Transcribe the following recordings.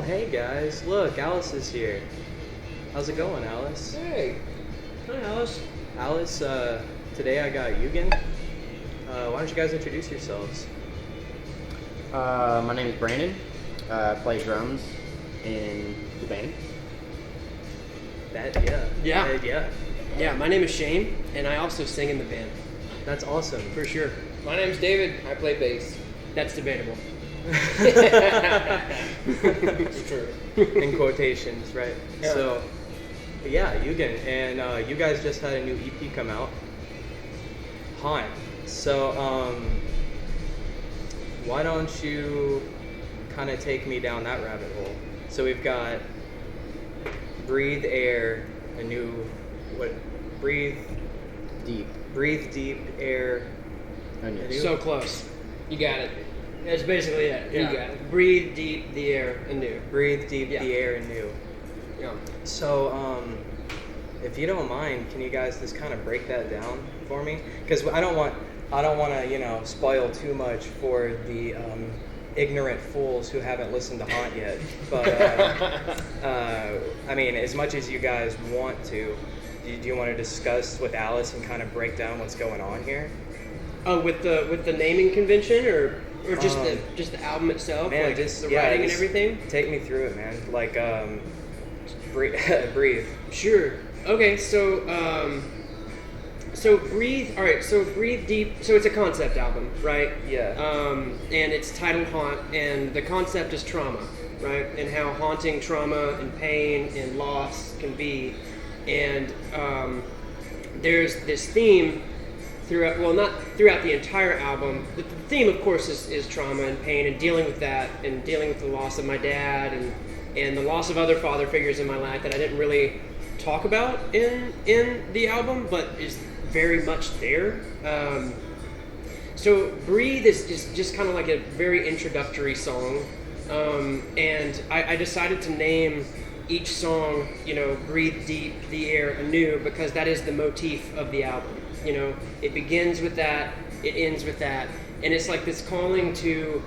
hey guys, look, Alice is here. How's it going, Alice? Hey. Hi, Alice. Alice, today I got Yugen. Why don't you guys introduce yourselves? My name is Brandon. I play drums in the band. Yeah, my name is Shane, and I also sing in the band. That's awesome. For sure. My name's David. I play bass. That's debatable. It's true. In quotations, right? Yeah. So, yeah, Yugen. And you guys just had a new EP come out. Haunt. So, why don't you kind of take me down that rabbit hole? So we've got Breathe Air, Breathe Deep Air. Anew. So close. You got it. That's basically it. Yeah. You got it. Breathe deep the air anew. Breathe deep Yeah. the air anew. Yeah. So, if you don't mind, can you guys just kind of break that down for me? Because I don't want to, spoil too much for the ignorant fools who haven't listened to Haunt yet. But I mean, as much as you guys want to, do you want to discuss with Alice and kind of break down what's going on here? Oh, with the naming convention, or just the album itself, Man, like just the writing and everything. Take me through it, man. Like, breathe. Sure. Okay. So Breathe. All right. So Breathe Deep. So it's a concept album, right? Yeah. And it's titled Haunt, and the concept is trauma, right? And how haunting trauma and pain and loss can be, and there's this theme throughout. Well, not throughout the entire album. The theme, of course, is trauma and pain and dealing with that, and dealing with the loss of my dad and the loss of other father figures in my life that I didn't really talk about in the album, but is very much there. So Breathe is just kind of like a very introductory song, and I decided to name each song, Breathe Deep the Air Anew, because that is the motif of the album. It begins with that, it ends with that, and it's like this calling to,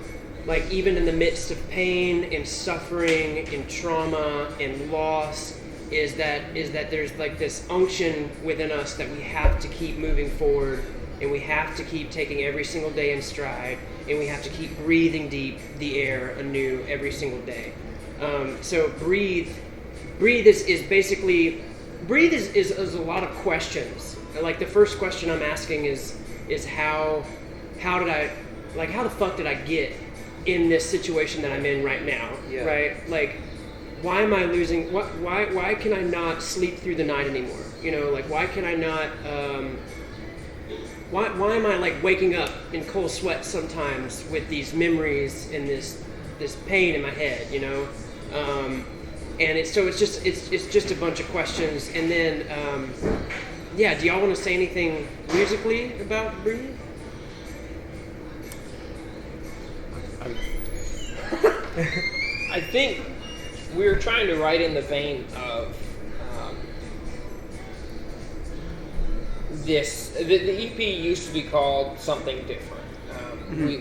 like, even in the midst of pain and suffering and trauma and loss, is that there's like this unction within us that we have to keep moving forward, and we have to keep taking every single day in stride, and we have to keep breathing deep the air anew every single day. So breathe is basically, breathe is a lot of questions. Like, the first question I'm asking is how the fuck did I get in this situation that I'm in right now? Yeah. Right? Like, why am I losing? Why can I not sleep through the night anymore? Like, why can I not? Why am I like waking up in cold sweat sometimes with these memories and this pain in my head? And it's just a bunch of questions. And then do y'all want to say anything musically about Breathe? I think we were trying to write in the vein of this. The EP used to be called something different.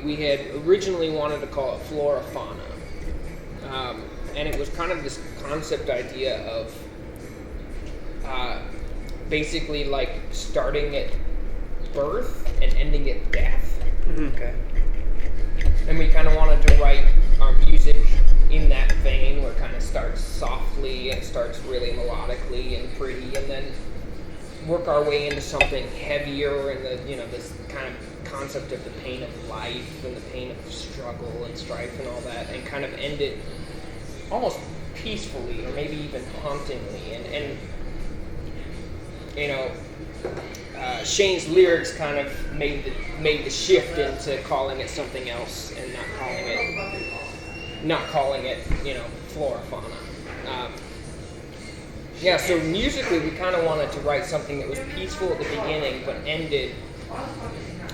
We had originally wanted to call it Flora Fauna. And it was kind of this concept idea of basically like starting at birth and ending at death. Okay. And we kind of wanted to write our music in that vein, where it kind of starts softly and starts really melodically and pretty, and then work our way into something heavier, and this kind of concept of the pain of life and the pain of struggle and strife and all that, and kind of end it almost peacefully, or maybe even hauntingly, and Shane's lyrics kind of made the shift into calling it something else and not calling it Flora Fauna. So musically we kind of wanted to write something that was peaceful at the beginning but ended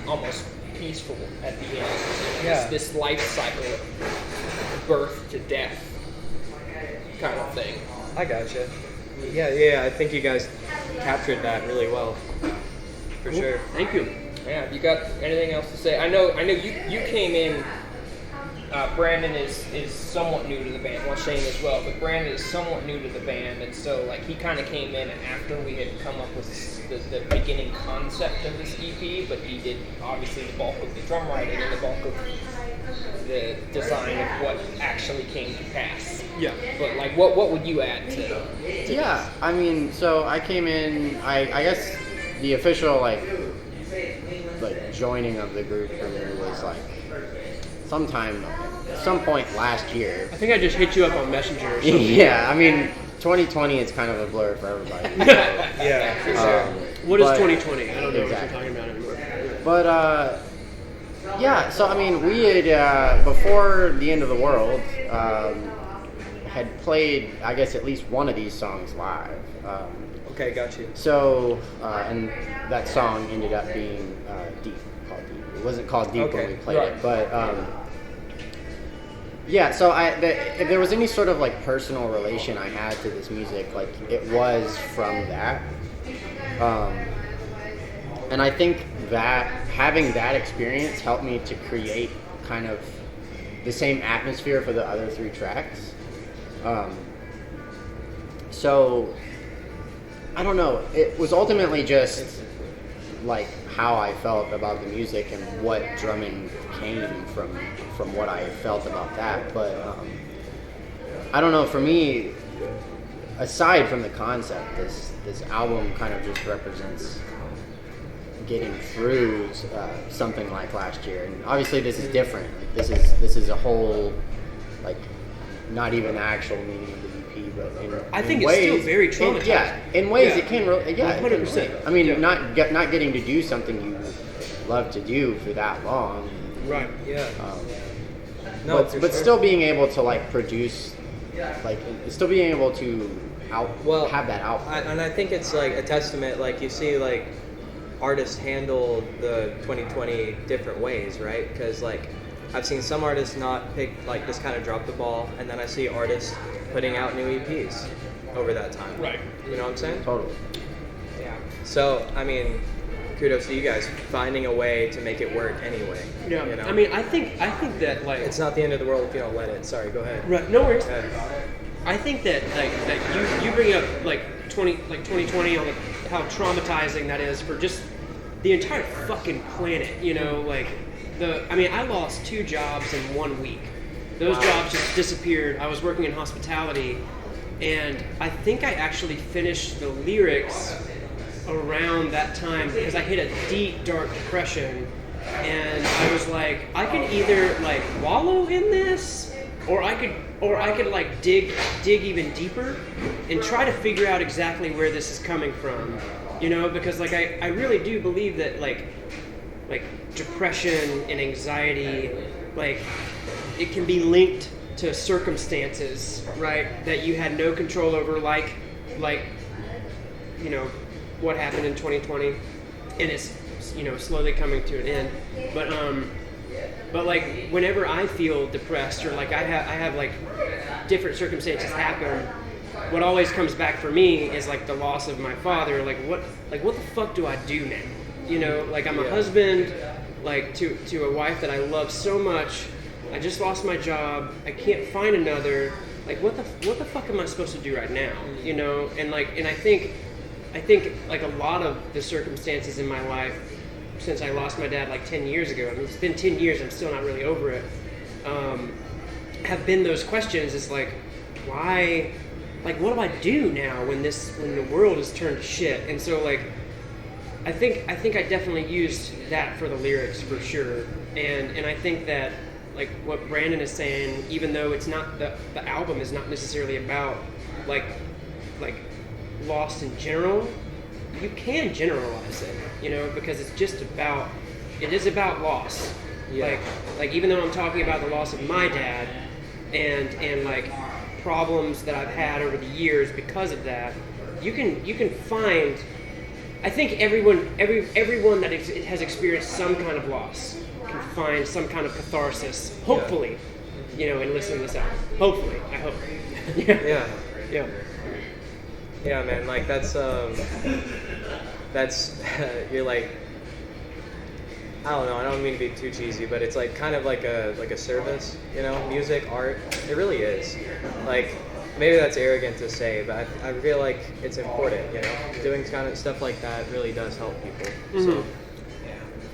almost peaceful at the end. This life cycle of birth to death kind of thing. I gotcha. Yeah, I think you guys captured that really well. For sure. Thank you. Yeah, you got anything else to say? I know you came in Brandon is somewhat new to the band. Well, Shane as well, but Brandon is somewhat new to the band, and so like he kind of came in after we had come up with the beginning concept of this EP, but he did obviously the bulk of the drum writing and the bulk of the design of what actually came to pass. Yeah. But like, what would you add to Yeah, this? I mean, so I came in. I guess the official like joining of the group for me was like some point last year. I think I just hit you up on Messenger or something. Yeah, I mean, 2020 is kind of a blur for everybody. So, Yeah, for sure. What is 2020? I don't know Exactly. what you're talking about anymore. But yeah, so I mean, we had before the end of the world had played, I guess, at least one of these songs live. Okay, got you. So and that song ended up being Deep, called Deep. It wasn't called Deep when we played it, but yeah. So if there was any sort of like personal relation I had to this music, like it was from that. And I think that having that experience helped me to create kind of the same atmosphere for the other 3 tracks. So I don't know. It was ultimately just like how I felt about the music and what drumming came from what I felt about that. But I don't know. For me, aside from the concept, this album kind of just represents getting through something like last year. And obviously, this is different. Like, this is a whole like not even the actual meaning of the EP, but I think in it's ways, still very traumatizing. in ways Yeah. it can really, it can 100%. relate. I mean, Yeah. not getting to do something you love to do for that long, Right. Yeah. um, No, for but sure. still being able to like produce, like still being able to have that output. And I think it's like a testament, like you see like artists handle the 2020 different ways, right? Because like I've seen some artists not pick, like just kind of drop the ball, and then I see artists putting out new EPs over that time. Right. You know what I'm saying? Totally. Yeah. So, I mean, kudos to you guys finding a way to make it work anyway. Yeah. You know? I mean, I think that like it's not the end of the world if you don't let it. Sorry, go ahead. Right. No worries. Yeah. I think that that you bring up 2020 on how traumatizing that is for just the entire fucking planet. You know, like I lost 2 jobs in 1 week. Those jobs just disappeared. I was working in hospitality, and I think I actually finished the lyrics around that time because I hit a deep, dark depression, and I was like, I could either like wallow in this, or I could like dig even deeper and try to figure out exactly where this is coming from, you know, because like I really do believe that like depression and anxiety, like it can be linked to circumstances, right, that you had no control over, like you know what happened in 2020, and it's, you know, slowly coming to an end. But like whenever I feel depressed or like I have like different circumstances happen, what always comes back for me is like the loss of my father. Like what the fuck do I do now? You know, like I'm a husband, like to a wife that I love so much. I just lost my job. I can't find another. Like what the fuck am I supposed to do right now? You know, and I think like a lot of the circumstances in my life since I lost my dad like 10 years ago, I mean, it's been 10 years, I'm still not really over it, have been those questions. It's like, why, like what do I do now when the world is turned to shit? And so like I think I definitely used that for the lyrics for sure. And I think that like what Brandon is saying, even though it's not the album is not necessarily about like loss in general, you can generalize it, you know, because it is about loss. Yeah. Like even though I'm talking about the loss of my dad and like problems that I've had over the years because of that, you can find, I think everyone that has experienced some kind of loss can find some kind of catharsis, hopefully, you know, in listening to this album. Hopefully, I hope. Yeah, man. Like that's you're like I don't know. I don't mean to be too cheesy, but it's like kind of like a service, you know, music, art. It really is. Like maybe that's arrogant to say, but I feel like it's important, you know. Doing kind of stuff like that really does help people. So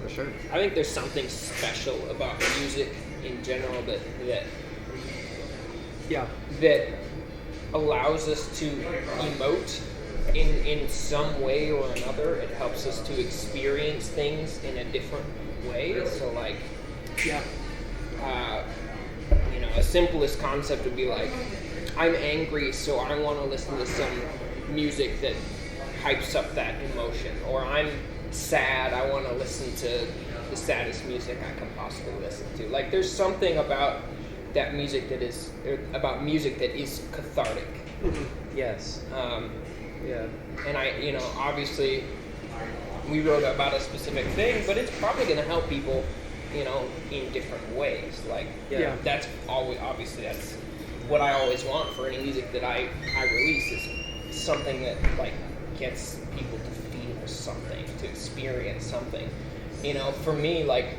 For sure. I think there's something special about music in general that allows us to emote in some way or another. It helps us to experience things in a different way. So like, a simplest concept would be like, I'm angry, so I want to listen to some music that hypes up that emotion. Or I'm sad, I want to listen to the saddest music I can possibly listen to. Like, there's something about that music that is cathartic. yes. Yeah. And obviously, we wrote about a specific thing, but it's probably going to help people, in different ways. Like, that's always, obviously, that's what I always want for any music that I release, is something that, like, gets people to feel something, to experience something. For me, like,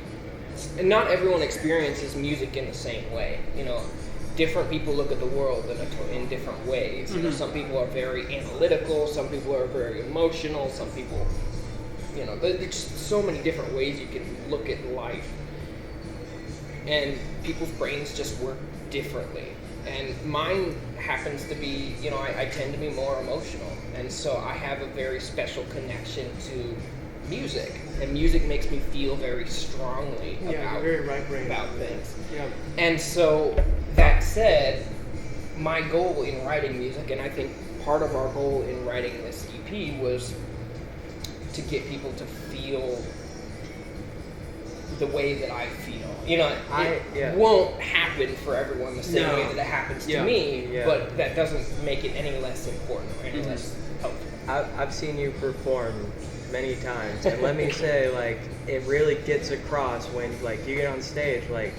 not everyone experiences music in the same way. Different people look at the world in different ways. Some people are very analytical, some people are very emotional, some people, there's just so many different ways you can look at life. And people's brains just work differently. And mine happens to be, I tend to be more emotional. And so I have a very special connection to music. And music makes me feel very strongly about things. Yeah. And so, that said, my goal in writing music, and I think part of our goal in writing this EP was to get people to feel the way that I feel. It won't happen for everyone the same way that it happens to me, but that doesn't make it any less important or any less helpful. I've seen you perform many times, and let me say, like, it really gets across when, like, you get on stage, like,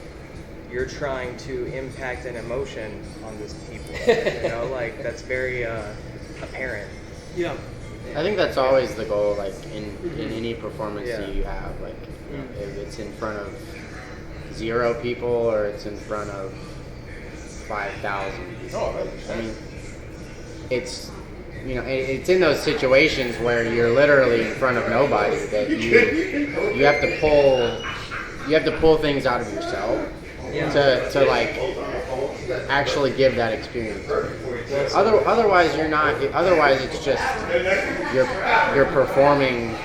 you're trying to impact an emotion on this people, like, that's very apparent. Yeah. I think that's always the goal, like, in any performance that you have, like, if it's in front of 0 people or it's in front of 5,000 people. I mean, it's in those situations where you're literally in front of nobody that you have to pull things out of yourself to like actually give that experience. Otherwise it's just you're performing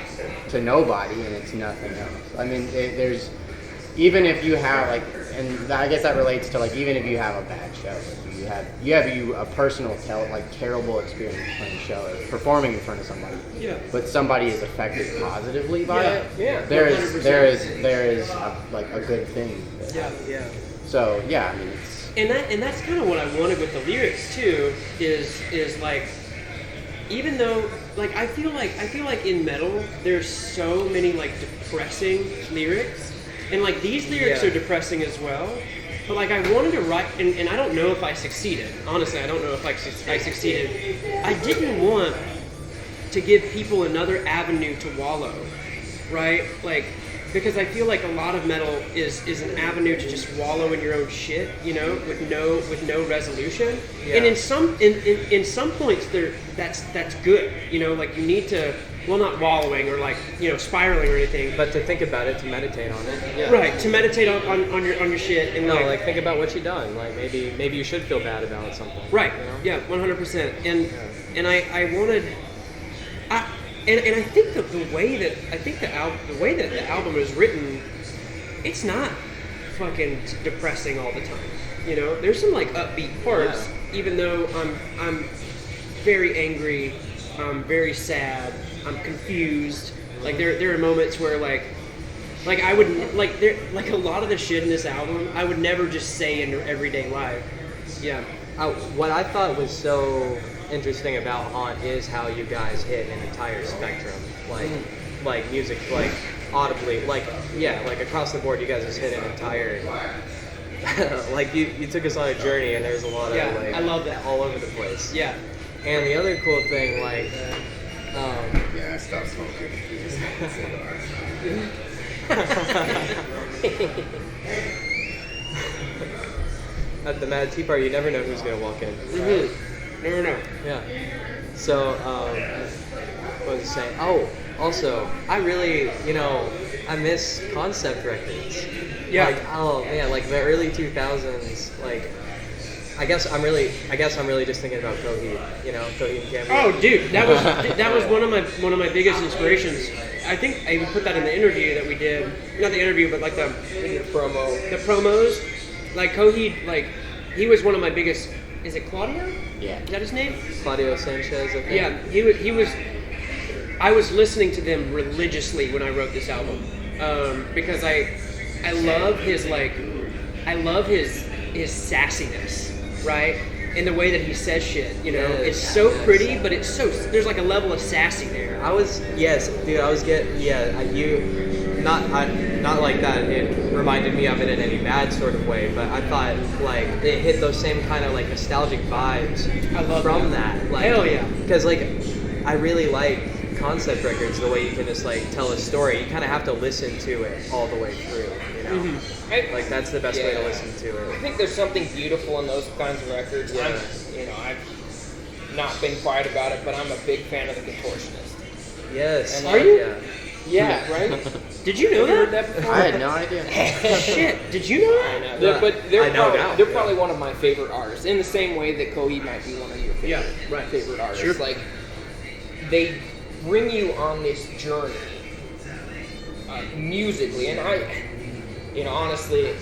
to nobody and it's nothing else. I mean, there's, even if you have, like, and I guess that relates to, like, even if you have a bad show, like you have a personal terrible experience playing a show or performing in front of somebody, but somebody is affected positively by it. There is a good thing. So I mean, it's, and that's kind of what I wanted with the lyrics too. Is like, even though, like, I feel like in metal there's so many, like, depressing lyrics, and, like, these lyrics are depressing as well. But, like, I wanted to write, and I don't know if I succeeded. Honestly, I don't know if I succeeded. I didn't want to give people another avenue to wallow, right? Like, because I feel like a lot of metal is an avenue to just wallow in your own shit, with no resolution. Yeah. And in some points that's good, like, you need to, well, not wallowing or, like, spiraling or anything, but to think about it, to meditate on it. Yeah. Right, to meditate on your shit, and like think about what you've done. Like, maybe you should feel bad about something. Right. Yeah, 100%. And I wanted. And I think that the way that the album is written, it's not fucking depressing all the time. There's some, like, upbeat parts, even though I'm very angry, I'm very sad, I'm confused. Like, there are moments where like I would, like, there, like, a lot of the shit in this album I would never just say in everyday life. Yeah. What I thought was so interesting about Haunt is how you guys hit an entire spectrum, like music, like audibly, like across the board. You guys just hit an entire, like, you took us on a journey, and there's a lot of, like, I love that, all over the place. Yeah. And the other cool thing, like, I stopped smoking. At the Mad Tea Party, you never know who's gonna walk in. Mm-hmm. Never know. Yeah. So, what was I saying? Oh, also, I really, I miss concept records. Yeah. Like, oh man, like the early 2000s. Like, I guess I'm really just thinking about Coheed. Coheed and Cambria. Oh, dude, that was one of my biggest inspirations. I think I even put that in the interview that we did. Not the interview, but like the promo. The promos. Like Coheed, like he was one of my biggest. Is it Claudio? Yeah. Is that his name? Claudio Sanchez. I think. Yeah, he was. I was listening to them religiously when I wrote this album because I love his sassiness, right? In the way that he says shit, it's so pretty, but it's so there's like a level of sassy there. Not like that. It reminded me of it in any bad sort of way, but I thought like it hit those same kind of like nostalgic vibes from that. Like, hell yeah! Because like I really like concept records, the way you can just like tell a story. You kind of have to listen to it all the way through. Mm-hmm. Like that's the best way to listen to it. I think there's something beautiful in those kinds of records. Yeah. I've not been quiet about it, but I'm a big fan of the Contortionist. Yes. Are you? Yeah. Yeah, right? Did you know Heard that? that before? I had no idea. Shit, did you know I that? know. Yeah. But they're I know probably, now. they're probably one of my favorite artists, in the same way that Coheed might be one of your favorite artists. Sure. Like, they bring you on this journey musically, and honestly,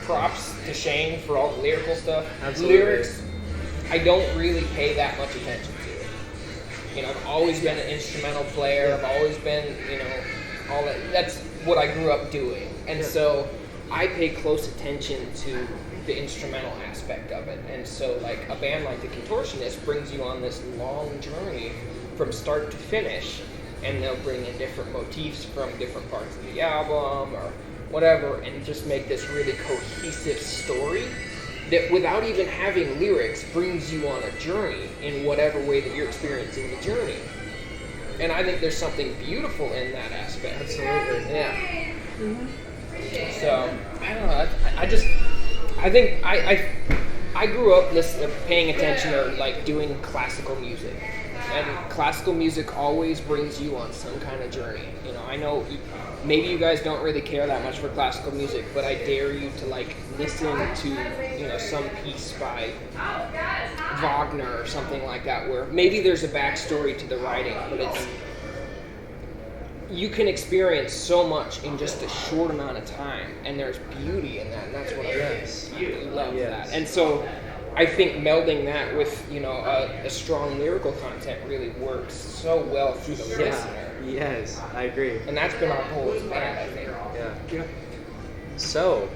props to Shane for all the lyrical stuff. Absolutely. Lyrics, I don't really pay that much attention to it. I've always been an instrumental player. I've always been, all that. That's what I grew up doing. And so I pay close attention to the instrumental aspect of it. And so, like, a band like the Contortionist brings you on this long journey from start to finish, and they'll bring in different motifs from different parts of the album or whatever, and just make this really cohesive story that, without even having lyrics, brings you on a journey in whatever way that you're experiencing the journey. And I think there's something beautiful in that aspect. Absolutely. Yeah. Mm-hmm. So, I don't know. I think I grew up paying attention or like doing classical music. And classical music always brings you on some kind of journey. I know maybe you guys don't really care that much for classical music, but I dare you to like listen to some piece by Wagner or something like that, where maybe there's a backstory to the writing, but you can experience so much in just a short amount of time, and there's beauty in that, and that's what I really love that. And so I think melding that with a strong lyrical content really works so well through the listener. Yes, I agree. And that's been our goal as a band, I think. Yeah. So,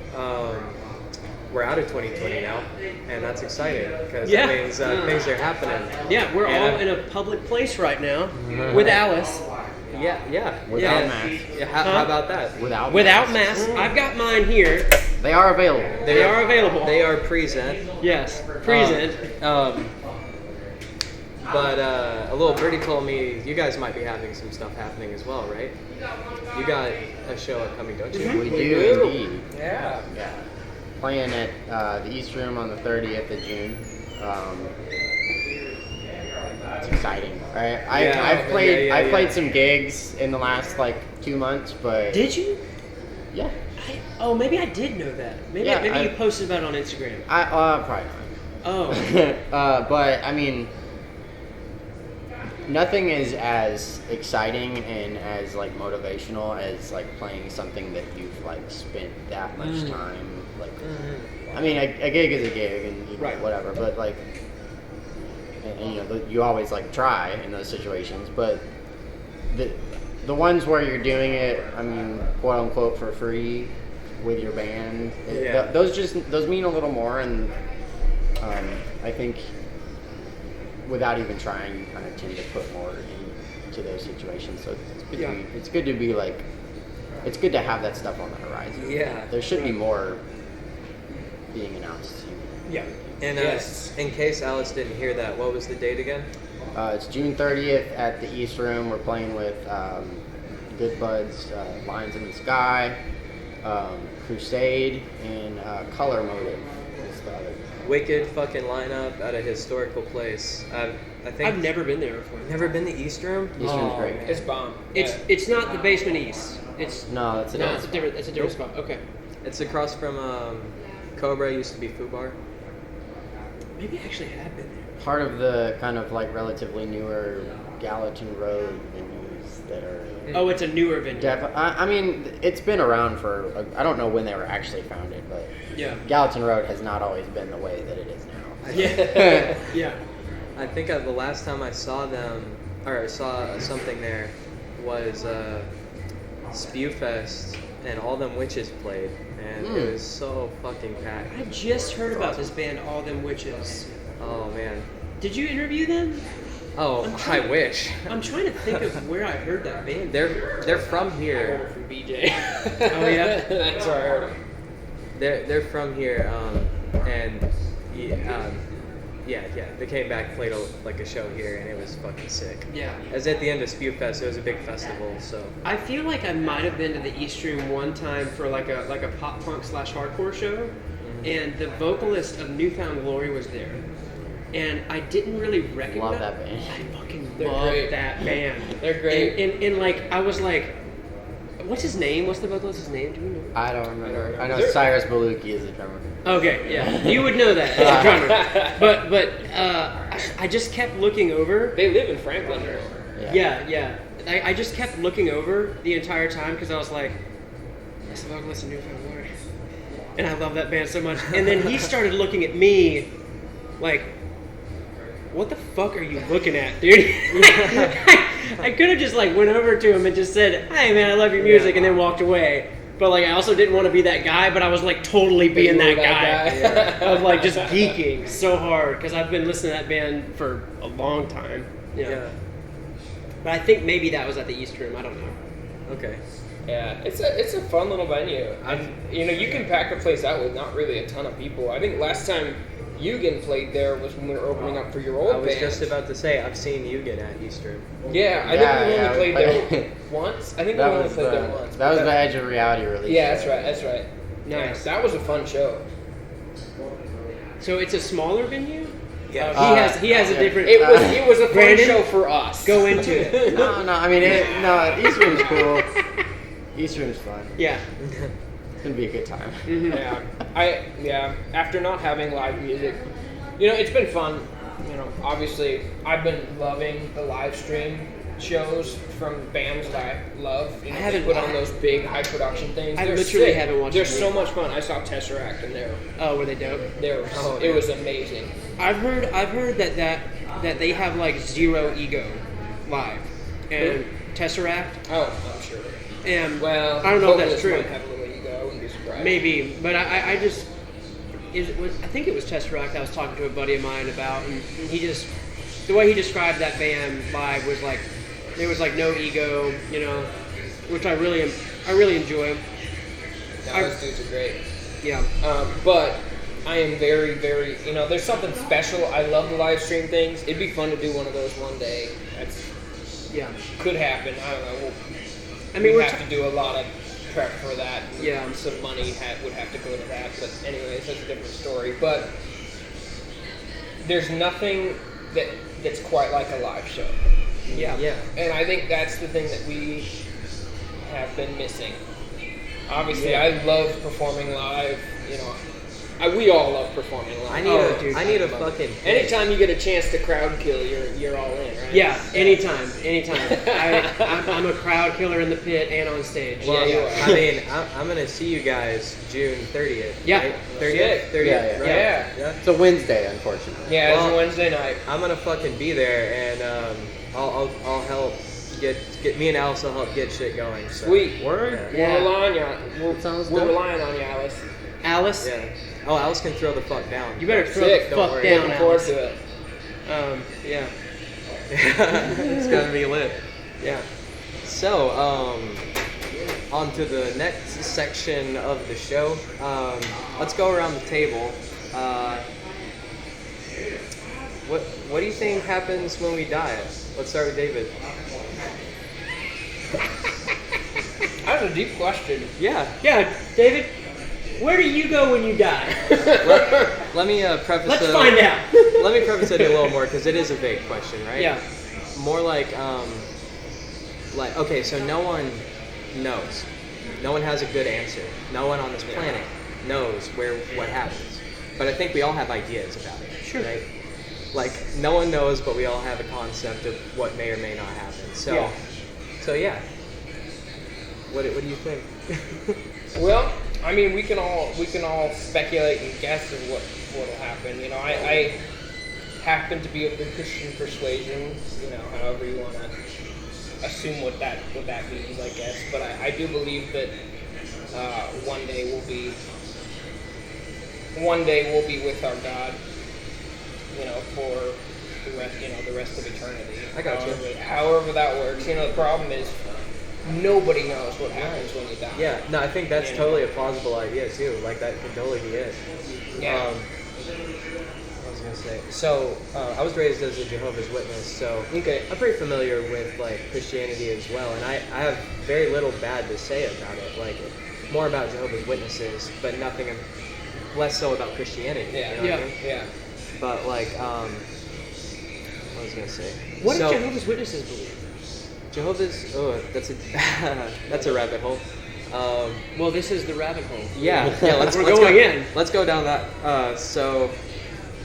we're out of 2020 now, and that's exciting because that means things are happening. Yeah, we're all in a public place right now with Alice. Yeah. Without masks. Yeah, how about that? Without masks. I've got mine here. They are available. They are available. They are present. Yes, present. But a little birdie told me you guys might be having some stuff happening as well, right? You got a show upcoming, don't you? We do indeed. Yeah. Playing at the East Room on the 30th of June. It's exciting. Right? I've played some gigs in the last 2 months, but Did you? yeah, Maybe I did know that. Maybe you posted about it on Instagram. I probably not. Oh. But I mean, nothing is as exciting and as motivational as playing something that you've spent that much time I mean, a gig is a gig and whatever, but and you always try in those situations, but the ones where you're doing it, I mean, quote unquote, for free with your band, those mean a little more, and I think without even trying, you kind of tend to put more into those situations. So it's good to be it's good to have that stuff on the horizon. Yeah. There should be more being announced. Yeah. And in case Alice didn't hear that, what was the date again? It's June 30th at the East Room. We're playing with Good Buds, Lines in the Sky, Crusade, and Color Motive is the other. Wicked fucking lineup at a historical place. I think I've never been there before. never been to East Room. East Room's great. It's bomb. It's not the Basement East. It's No, that's it's a different spot. Okay. It's across from Cobra. Used to be Foo Bar. Maybe I actually have been there. part of the kind of like relatively newer Gallatin Road venues that are. Oh, it's a newer venue. I mean, it's been around for. I don't know when they were actually founded, but Yeah. Gallatin Road has not always been the way that it is now. Yeah. Yeah. I think the last time I saw them, or I saw something there, was Spewfest, and all them witches played, and it was so fucking packed. I just heard about this band, All Them Witches. Oh man. Did you interview them? Oh, I wish. I'm trying to think of where I heard that band. They're from I heard here. it from BJ. Oh, yeah? That's where I heard it. They're from here, and yeah, they came back, played a show here, and it was fucking sick. Yeah. It was at the end of Spewfest. It was a big festival, so. I feel like I might have been to the East Room one time for like a pop punk / hardcore show, and the vocalist of Newfound Glory was there, and I didn't really recognize. Love that band. I fucking They're love great. that band. They're great. And like I was like, what's his name? What's the vocalist's name? Do we know? I don't remember. I know They're- Cyrus Baluki is the drummer. Okay, yeah, you would know that as a drummer. But I just kept looking over. They live in Franklin. Yeah. I just kept looking over the entire time because I was like, that's the vocalist of Newfound Glory. And I love that band so much. And then he started looking at me like, what the fuck are you looking at, dude? I could have just like went over to him and just said, hey man, I love your music, and then walked away. But like I also didn't want to be that guy, but I was like totally being that guy. Of like just geeking so hard because I've been listening to that band for a long time. Yeah. But I think maybe that was at the East Room. I don't know. Okay. Yeah, it's a fun little venue. You can pack a place out with not really a ton of people. I think last time Yugen played there was when we were opening up for your old I was band. just about to say, I've seen Yugen at Easter. Yeah, I think we only played there once. I think we only played there once. That was the Edge of Reality release. Yeah, that's right. Nice. Yeah, that was a fun show. So it's a smaller venue? Yeah. He has a different. It was a fun Brandon, show for us. Go into it. No, I mean, East Room's cool. East Room's fun. Yeah. It's gonna be a good time. Yeah. After not having live music, it's been fun. Obviously, I've been loving the live stream shows from bands that I love. I haven't put on those big high production things. I They're literally sick. haven't watched They're them. so much fun. I saw Tesseract and Oh, were they dope? it was amazing. I've heard that they have like zero ego live, and Tesseract. Oh, I'm sure. And Well, I don't know if that's vocalists true. might have a little ego. I wouldn't be surprised. Maybe, but I just I think it was Tesseract I was talking to a buddy of mine about, and he just the way he described that band live was like there was like no ego, which I really enjoy. Those dudes are great. Yeah. But I am very, very, there's something special. I love the live stream things. It'd be fun to do one of those one day. Yeah. Could happen. I don't know. We're have to do a lot of prep for that. Yeah. Some money would have to go to that. But anyways, that's a different story. But there's nothing that's quite like a live show. Yeah. Yeah. And I think that's the thing that we have been missing. Obviously, I love performing live. We all love performing live. I need a fucking. Anytime you get a chance to crowd kill, you're all in, right? Yeah, anytime. I'm a crowd killer in the pit and on stage. Well, you are. I mean, I'm gonna see you guys June 30th. Yeah. Right? 30th. 30th. Yeah. Right? Yeah. It's a Wednesday, unfortunately. Yeah, Well, it's a Wednesday night. I'm gonna fucking be there, and I'll help get me and Alice will help get shit going. So. Sweet. Word? Yeah. We're relying on you. Sounds We're dope. relying on you, Alice. Alice, Yeah. Oh, Alice can throw the fuck down. you better throw Sick. the Don't fuck worry. down, Looking forward Alice. to it. Yeah. It's gonna be lit. Yeah. So, on to the next section of the show. Let's go around the table. What do you think happens when we die? Let's start with David. That's a deep question. Yeah. Yeah, David, where do you go when you die? Let me preface Let's it. find out. Let me preface it a little more because it is a big question, right? Yeah. More like okay, so no one knows. No one has a good answer. No one on this planet knows what happens. But I think we all have ideas about it. Sure. Right? Like no one knows, but we all have a concept of what may or may not happen. So yeah. What do you think? Well, I mean, we can all speculate and guess of what'll happen. You know, I happen to be of the Christian persuasion. You know, however you want to assume what that means, I guess. But I do believe that one day we'll be with our God. You know, for the rest of eternity. I got you. However that works. You know, the problem is nobody knows what happens when you die. Yeah, no, I think that's totally a plausible idea too. Like that could totally be it. Yeah. I was gonna say. So I was raised as a Jehovah's Witness, so Okay. I'm pretty familiar with like Christianity as well, and I have very little bad to say about it. Like more about Jehovah's Witnesses, but nothing less so about Christianity. Yeah. You know what I mean? Yeah. But like, what was I gonna say? What So, do Jehovah's Witnesses believe? Jehovah's? Oh, that's a rabbit hole. Well, this is the rabbit hole. Yeah. Let's We're go in. Let's go down that. So,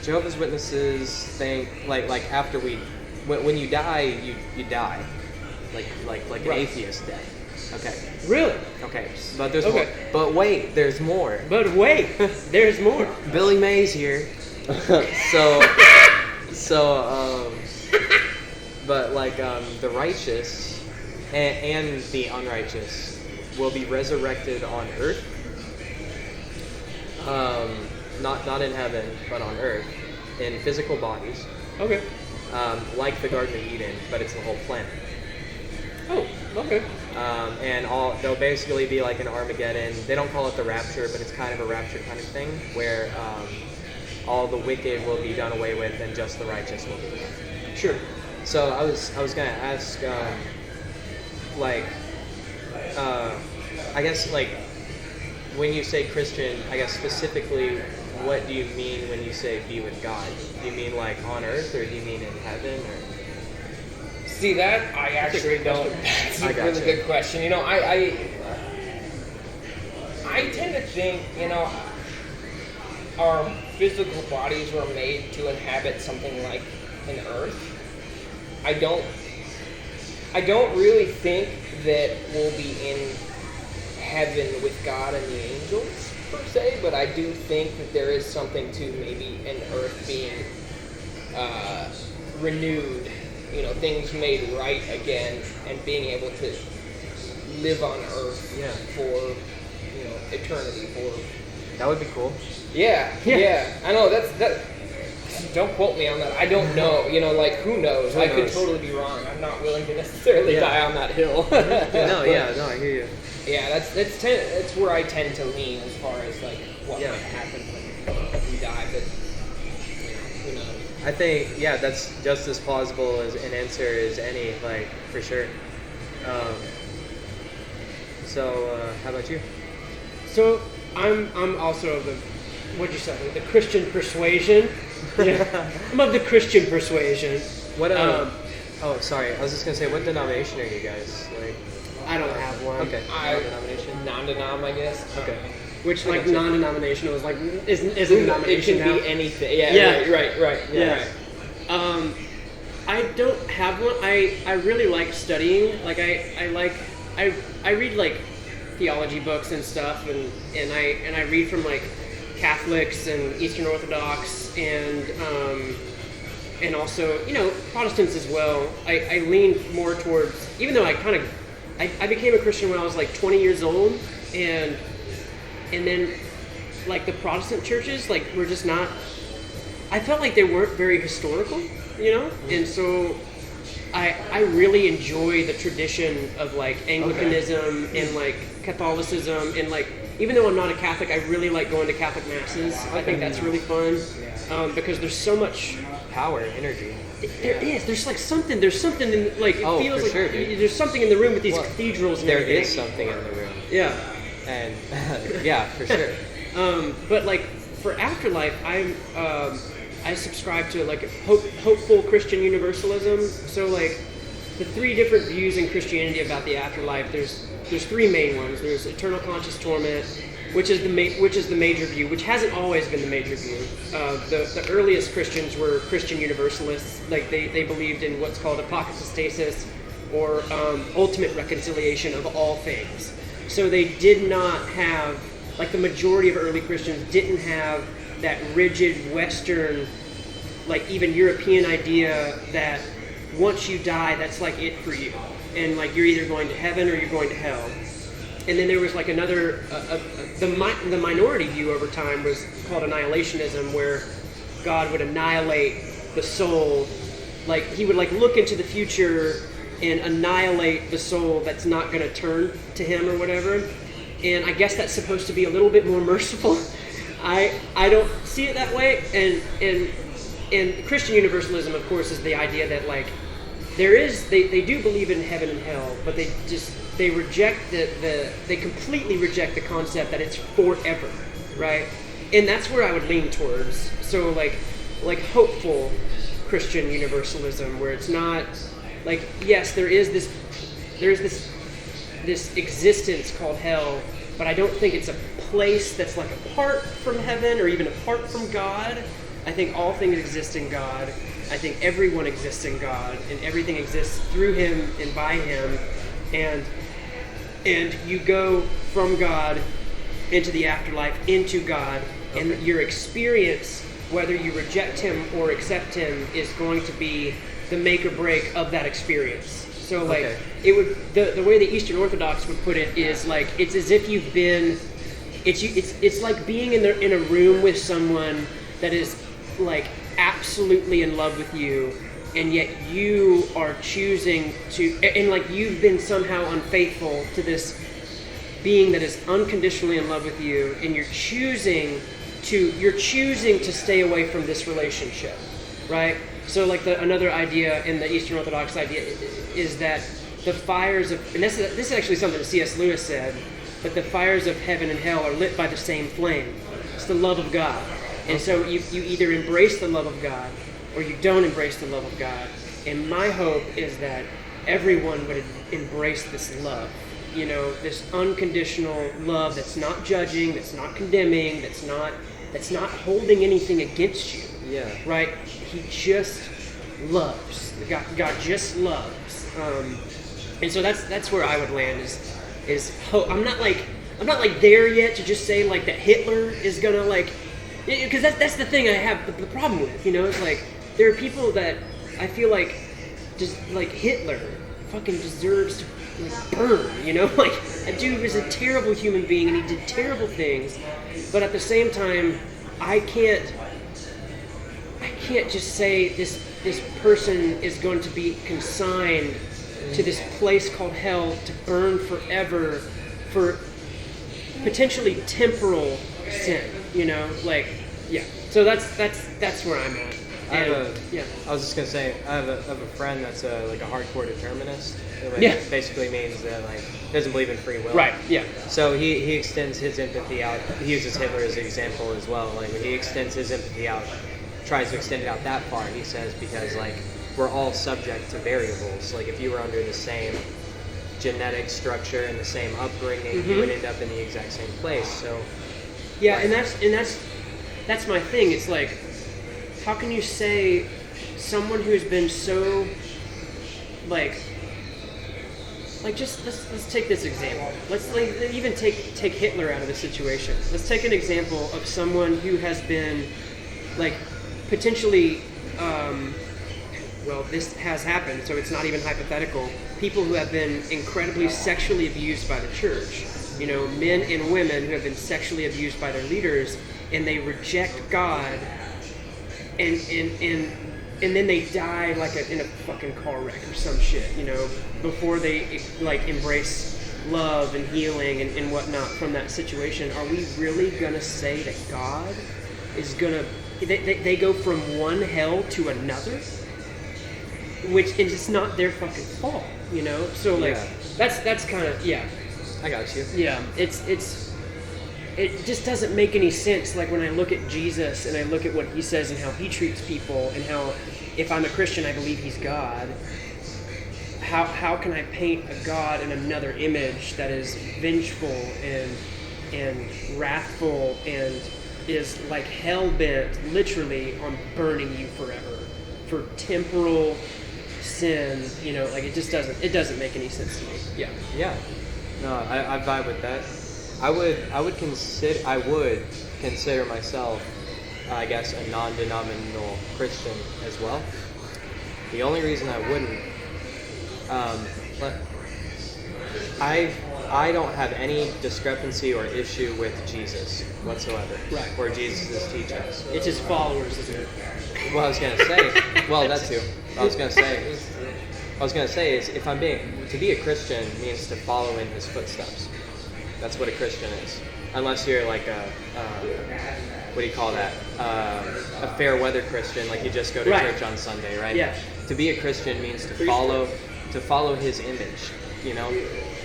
Jehovah's Witnesses think like after when you die, you die, like an atheist death. Okay. Really? Okay. But there's Okay. more. But wait, there's more. But wait, there's more. Billy Mays here. But like the righteous and the unrighteous will be resurrected on earth. Not in heaven, but on earth, in physical bodies, Okay. like the Garden of Eden, but it's the whole planet. Oh, okay. And they'll basically be like an Armageddon. They don't call it the rapture, but it's kind of a rapture kind of thing, where all the wicked will be done away with, and just the righteous will be left. Sure. So I was gonna ask, I guess like when you say Christian, I guess specifically, what do you mean when you say be with God? Do you mean like on earth, or do you mean in heaven, or? See that? I actually don't. That's a really good question. You know, I tend to think, you know, our physical bodies were made to inhabit something like an earth. I don't really think that we'll be in heaven with God and the angels per se, but I do think that there is something to maybe an earth being renewed, you know, things made right again, and being able to live on earth for, you know, eternity. That would be cool. Yeah. I know that. Don't quote me on that. I don't know. You know, like who knows? I could totally be wrong. I'm not willing to necessarily die on that hill. No, I hear you. Yeah, that's where I tend to lean as far as like what might happen when we die. But who knows? I think that's just as plausible as an answer as any, like for sure. So how about you? So I'm also of the what'd you say? The Christian persuasion. Yeah. I'm of the Christian persuasion. What oh, sorry. I was just gonna say, what denomination are you guys? Like, I don't have one. okay. Denomination? Non-denom, I guess. Okay. Which like gotcha. non-denominational is like isn't a denomination. It can now. be anything. Yeah. Yeah. Right. Yeah. I don't have one. I really like studying. Like I read like theology books and stuff, and I read from like Catholics and Eastern Orthodox and also, you know, Protestants as well. I lean more towards, even though I became a Christian when I was like 20 years old, and then like the Protestant churches like were just not, I felt like they weren't very historical, you know, and so I really enjoy the tradition of like Anglicanism and like Catholicism, and like even though I'm not a Catholic, I really like going to Catholic masses. I think that's really fun because there's so much Power, energy. There is. There's like something. There's something in like it feels for like sure, dude. there's something in the room with these cathedrals. And There everything. is something in the room. Yeah. And yeah, for sure. But like for afterlife, I subscribe to like hopeful Christian universalism. So like the three different views in Christianity about the afterlife. There's three main ones. There's eternal conscious torment, which is the major view, which hasn't always been the major view. The earliest Christians were Christian universalists. Like they believed in what's called apokatastasis, or ultimate reconciliation of all things. So they did not have, like the majority of early Christians didn't have that rigid Western, like even European idea that once you die, that's like it for you. And like you're either going to heaven or you're going to hell. And then there was like another, the minority view over time was called annihilationism, where God would annihilate the soul. Like he would like look into the future and annihilate the soul that's not going to turn to him or whatever. And I guess that's supposed to be a little bit more merciful. I don't see it that way. And Christian universalism, of course, is the idea that like they do believe in heaven and hell, but they reject they completely reject the concept that it's forever, right? And that's where I would lean towards. So like hopeful Christian universalism, where it's not like, yes, there's this existence called hell, but I don't think it's a place that's like apart from heaven or even apart from God. I think all things exist in God. I think everyone exists in God, and everything exists through him and by him. And you go from God into the afterlife, into God, and your experience, whether you reject him or accept him, is going to be the make or break of that experience. So like it would, the way the Eastern Orthodox would put it is like, it's as if you've been, it's like being in a room with someone that is like absolutely in love with you, and yet you are choosing to, and like you've been somehow unfaithful to this being that is unconditionally in love with you, and you're choosing to stay away from this relationship, right? So like another idea in the Eastern Orthodox idea is that the fires of, and this is actually something that C.S. Lewis said, but the fires of heaven and hell are lit by the same flame. It's the love of God. And so you either embrace the love of God or you don't embrace the love of God. And my hope is that everyone would embrace this love. You know, this unconditional love that's not judging, that's not condemning, that's not holding anything against you. Yeah. Right? He just loves. God just loves. And so that's where I would land is hope. I'm not like there yet to just say like that Hitler is gonna like, because that's the thing I have the problem with. You know, it's like there are people that I feel like just like Hitler fucking deserves to like burn. You know, like that dude was a terrible human being and he did terrible things, but at the same time, I can't just say this person is going to be consigned to this place called hell to burn forever for potentially temporal sin, you know, like, yeah. So that's where I'm at. I was just gonna say, I have a friend that's like a hardcore determinist. It basically means that like doesn't believe in free will. Right. Yeah. So he extends his empathy out. He uses Hitler as an example as well. Like when he extends his empathy out, tries to extend it out that far. He says because like we're all subject to variables. Like if you were under the same genetic structure and the same upbringing, you would end up in the exact same place. So yeah, and that's my thing. It's like, how can you say someone who's been so like just let's take this example. Let's like even take Hitler out of the situation. Let's take an example of someone who has been like potentially well, this has happened, so it's not even hypothetical. People who have been incredibly sexually abused by the church, you know, men and women who have been sexually abused by their leaders, and they reject God, and then they die like in a fucking car wreck or some shit, you know, before they like embrace love and healing and whatnot from that situation. Are we really gonna say that God is gonna? They go from one hell to another, which is not their fucking fault, you know. So like that's kind of I got you. Yeah, it just doesn't make any sense. Like when I look at Jesus and I look at what he says and how he treats people and how, if I'm a Christian, I believe he's God. How can I paint a God in another image that is vengeful and wrathful and is like hell-bent, literally, on burning you forever for temporal sin? You know, like it doesn't make any sense to me. Yeah. Yeah. No, I vibe with that. I would consider myself, I guess, a non-denominational Christian as well. The only reason I wouldn't, I don't have any discrepancy or issue with Jesus whatsoever, Right. or Jesus' teachings. It's his followers, isn't it? Well, I was gonna say, well, that too. I was gonna say is, if I'm to be a Christian means to follow in his footsteps. That's what a Christian is. Unless you're like what do you call that? A fair weather Christian, like you just go to Right. church on Sunday, right? Yeah. To be a Christian means to follow his image, you know?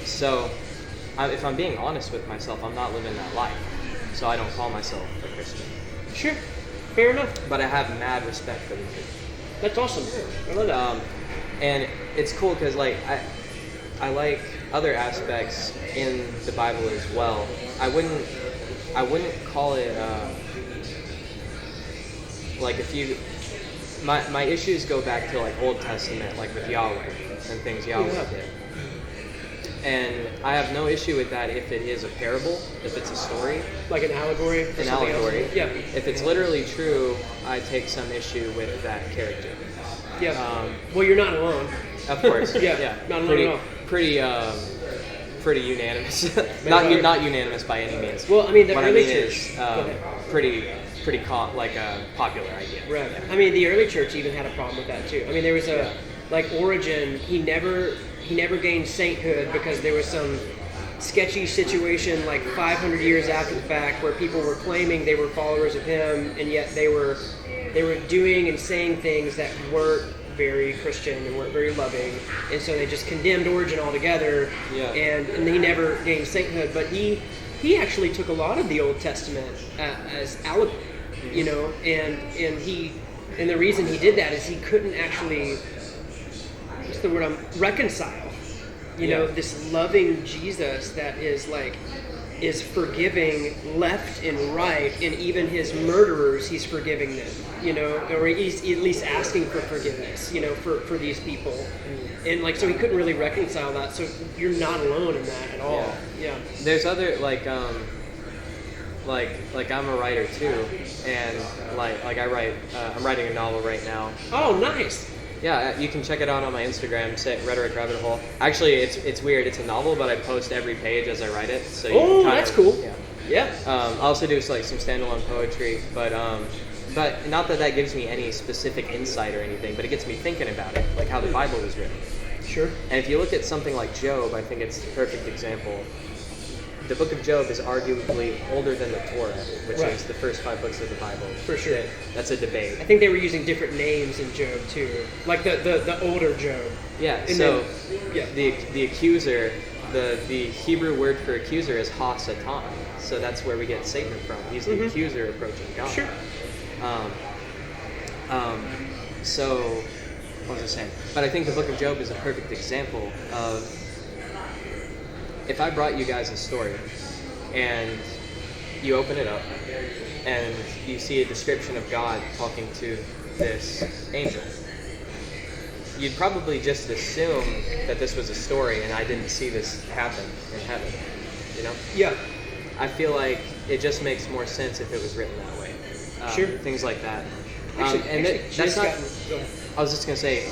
So, if I'm being honest with myself, I'm not living that life. So I don't call myself a Christian. Sure. Fair enough. But I have mad respect for the dude. That's awesome. I love that. And it's cool because like I like other aspects in the Bible as well. I wouldn't call it like if you my issues go back to like Old Testament, like with Yahweh and things Yahweh did. And I have no issue with that if it is a parable, if it's a story. Like an allegory? Or An something allegory. else? Yeah. If it's literally true, I take some issue with that character. Yeah. Well, you're not alone. Of course. Yeah. Not alone at all. Pretty unanimous. not unanimous by any means. Well, I mean, the what early I mean church. is pretty popular idea. Right. I mean, the early church even had a problem with that too. I mean, there was like Origen. He never gained sainthood because there was some sketchy situation like 500 years after the fact where people were claiming they were followers of him, and yet they were doing and saying things that weren't very Christian and weren't very loving, and so they just condemned Origen altogether. Yeah. And he never gained sainthood, but he actually took a lot of the Old Testament as allegory, you know, and the reason he did that is he couldn't actually, what's the word, reconcile, you know, this loving Jesus that is forgiving left and right, and even his murderers, he's forgiving them, you know, or he's at least asking for forgiveness, you know, for these people. And like, so he couldn't really reconcile that. So you're not alone in that at all. Yeah. There's other like I'm a writer too, and like I write. I'm writing a novel right now. Oh, nice. Yeah, you can check it out on my Instagram, RhetoricRabbitHole. Actually, it's weird. It's a novel, but I post every page as I write it. So you can that's cool. Yeah. Yeah. I also do like some standalone poetry, but not that gives me any specific insight or anything, but it gets me thinking about it, like how the Bible was written. Sure. And if you look at something like Job, I think it's the perfect example. The book of Job is arguably older than the Torah, which is the first 5 books of the Bible. For sure. That's a debate. I think they were using different names in Job too, like the older Job. Yeah. And so then, the accuser, the Hebrew word for accuser is ha-satan. So that's where we get Satan from. He's the accuser approaching God. Sure. So what was I saying? But I think the book of Job is a perfect example of, if I brought you guys a story and you open it up and you see a description of God talking to this angel, you'd probably just assume that this was a story and I didn't see this happen in heaven, you know? Yeah. I feel like it just makes more sense if it was written that way. Sure. Things like that. That's not... I was just going to say...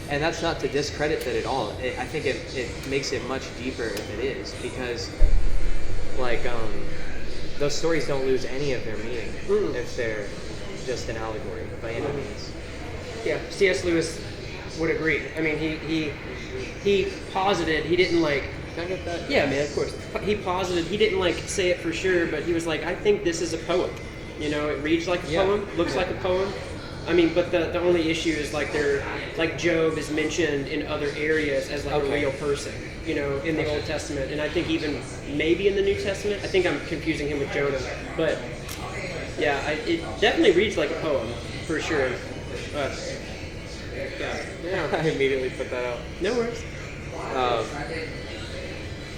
and that's not to discredit that at all. I think it makes it much deeper if it is, because those stories don't lose any of their meaning if they're just an allegory by any means. Yeah, C.S. Lewis would agree. I mean, he posited, he didn't like... Can I get that? Yeah, man, of course. He posited, he didn't like say it for sure, but he was like, I think this is a poem. You know, it reads like a poem, looks like a poem. I mean, but the only issue is like Job is mentioned in other areas as like a real person. in the Old Testament, and I think even maybe in the New Testament. I think I'm confusing him with Jonah, but yeah, it definitely reads like a poem for sure. Yeah. I immediately put that out. No worries. Um,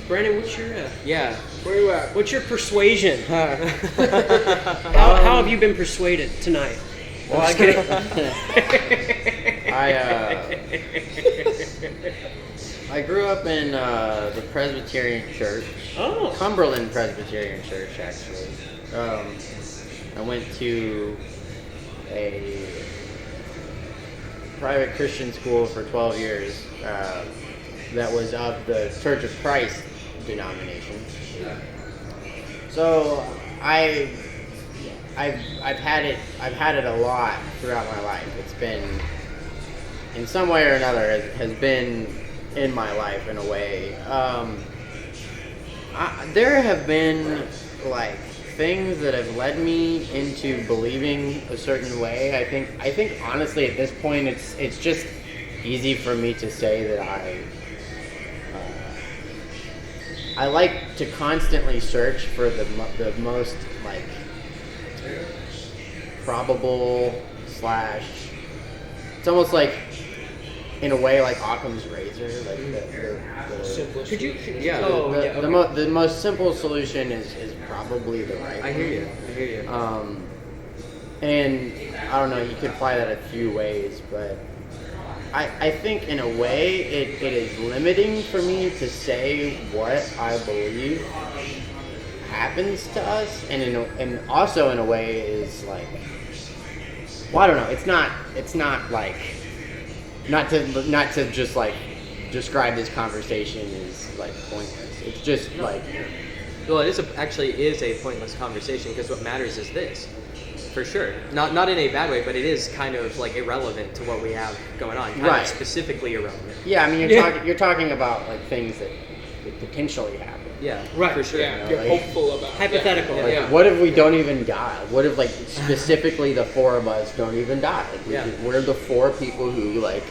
Brandon, what's your yeah. where you at? What's your persuasion? How have you been persuaded tonight? Well, I'm just kidding. I grew up in the Presbyterian Church. Oh. Cumberland Presbyterian Church, actually. I went to a private Christian school for 12 years that was of the Church of Christ denomination. So I've had it a lot throughout my life. It's been, in some way or another, has been in my life in a way. There have been like things that have led me into believing a certain way. I think honestly at this point it's just easy for me to say that I like to constantly search for the most like probable / it's almost like in a way like Occam's razor, like the Simplest. Could you? Yeah. the most simple solution is probably the right one. I hear you. And I don't know, you could apply that a few ways, but I think in a way it is limiting for me to say what I believe happens to us, and also in a way is like, well, I don't know, it's not like, not to just like describe this conversation as like pointless. It's just like, Well, it actually is a pointless conversation because what matters is this, for sure. Not in a bad way, but it is kind of like irrelevant to what we have going on. Kind of specifically irrelevant. yeah, I mean you're talking about like things that could potentially happen. Yeah, Right. for sure. Yeah, know, you're like- hopeful about Hypothetical. Like, Yeah. what if we don't even die? What if, like, specifically the four of us don't even die? Like, Yeah. we're the four people who, like,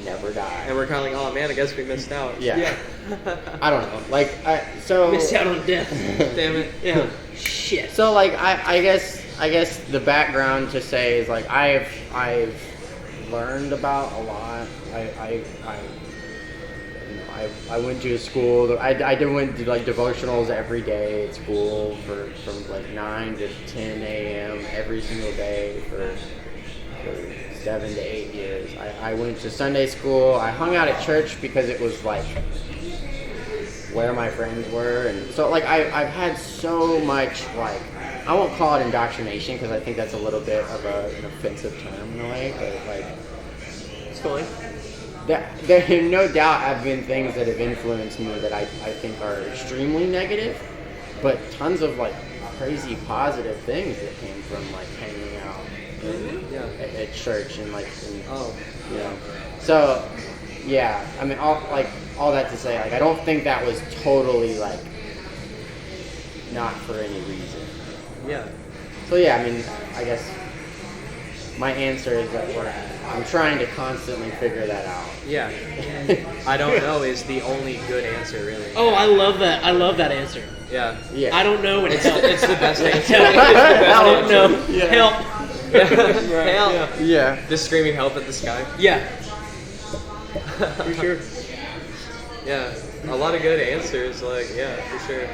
never die. And we're kind of like, oh man, I guess we missed out. Yeah. I don't know. Like, so... Missed out on death. Damn it. Yeah. Shit. So, like, I guess the background to say is, like, I've learned about a lot. I went to a school. I went to like devotionals every day at school from like 9 to 10 a.m. every single day for 7 to 8 years. I went to Sunday school. I hung out at church because it was like where my friends were, and so like I've had so much, like, I won't call it indoctrination because I think that's a little bit of an offensive term in a way, but like It's fine. there no doubt have been things that have influenced me that I think are extremely negative, but tons of like crazy positive things that came from like hanging out at church and like you know. So yeah, I mean all that to say, like, I don't think that was totally like not for any reason. Yeah. So yeah, I mean, I guess my answer is that I'm trying to constantly figure that out. Yeah. I don't know is the only good answer, really. Oh, I love that. I love that answer. Yeah. Yeah. I don't know. It's the best answer. I don't know. Yeah. Help. Help. Yeah. Just screaming help at the sky. Yeah. For sure. Yeah. A lot of good answers. Like, yeah, for sure.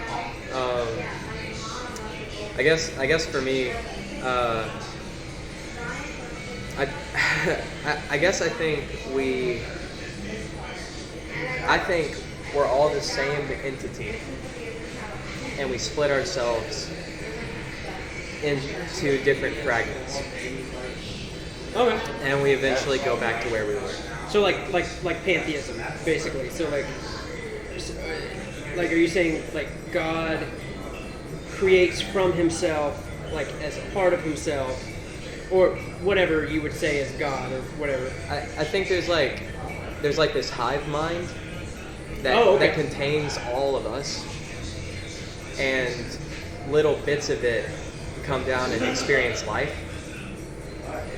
I guess for me, I guess I think we're all the same entity, and we split ourselves into different fragments, Okay. and we eventually go back to where we were. So like pantheism, basically. So like, are you saying like God creates from himself, like as a part of himself, or whatever you would say is God, or whatever? I think there's like this hive mind that that contains all of us, and little bits of it come down and experience life,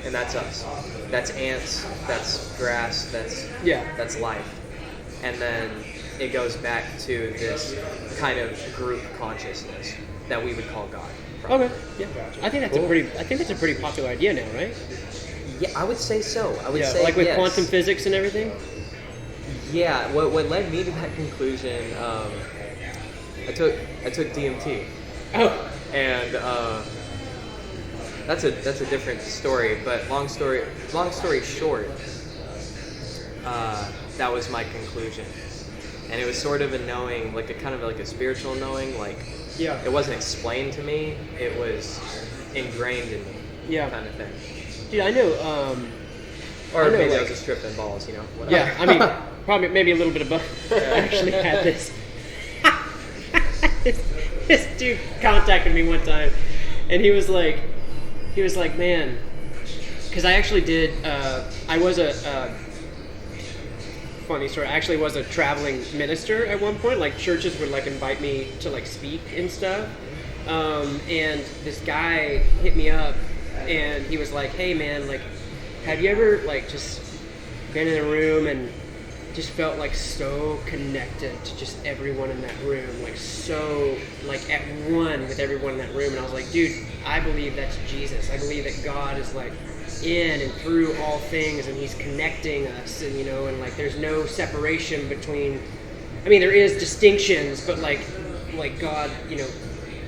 and that's us. That's ants. That's grass. That's life. And then it goes back to this kind of group consciousness that we would call God. Probably. Okay. Yeah. I think that's a pretty popular idea now, right? Yeah, I would say so. I would say like with yes. quantum physics and everything. Yeah. What led me to that conclusion? I took DMT. Oh. And that's a different story. But long story short, that was my conclusion, and it was sort of a knowing, like a kind of like a spiritual knowing. Like, yeah, it wasn't explained to me; it was ingrained in me. Yeah, kind of thing. Dude, I know. Or maybe I was just tripping balls, you know. Whatever. Yeah, I mean, probably maybe a little bit of both. I actually had this. This dude contacted me one time, and he was like, man, because I actually did. I was a funny story. I actually was a traveling minister at one point. Like churches would like invite me to like speak and stuff. And this guy hit me up, and he was like, "Hey, man, like, have you ever like just been in a room and just felt like so connected to just everyone in that room, like so like at one with everyone in that room?" And I was like, dude, I believe that's Jesus. I believe that God is like in and through all things, and he's connecting us, and you know, and like there's no separation between, I mean, there is distinctions, but like God, you know,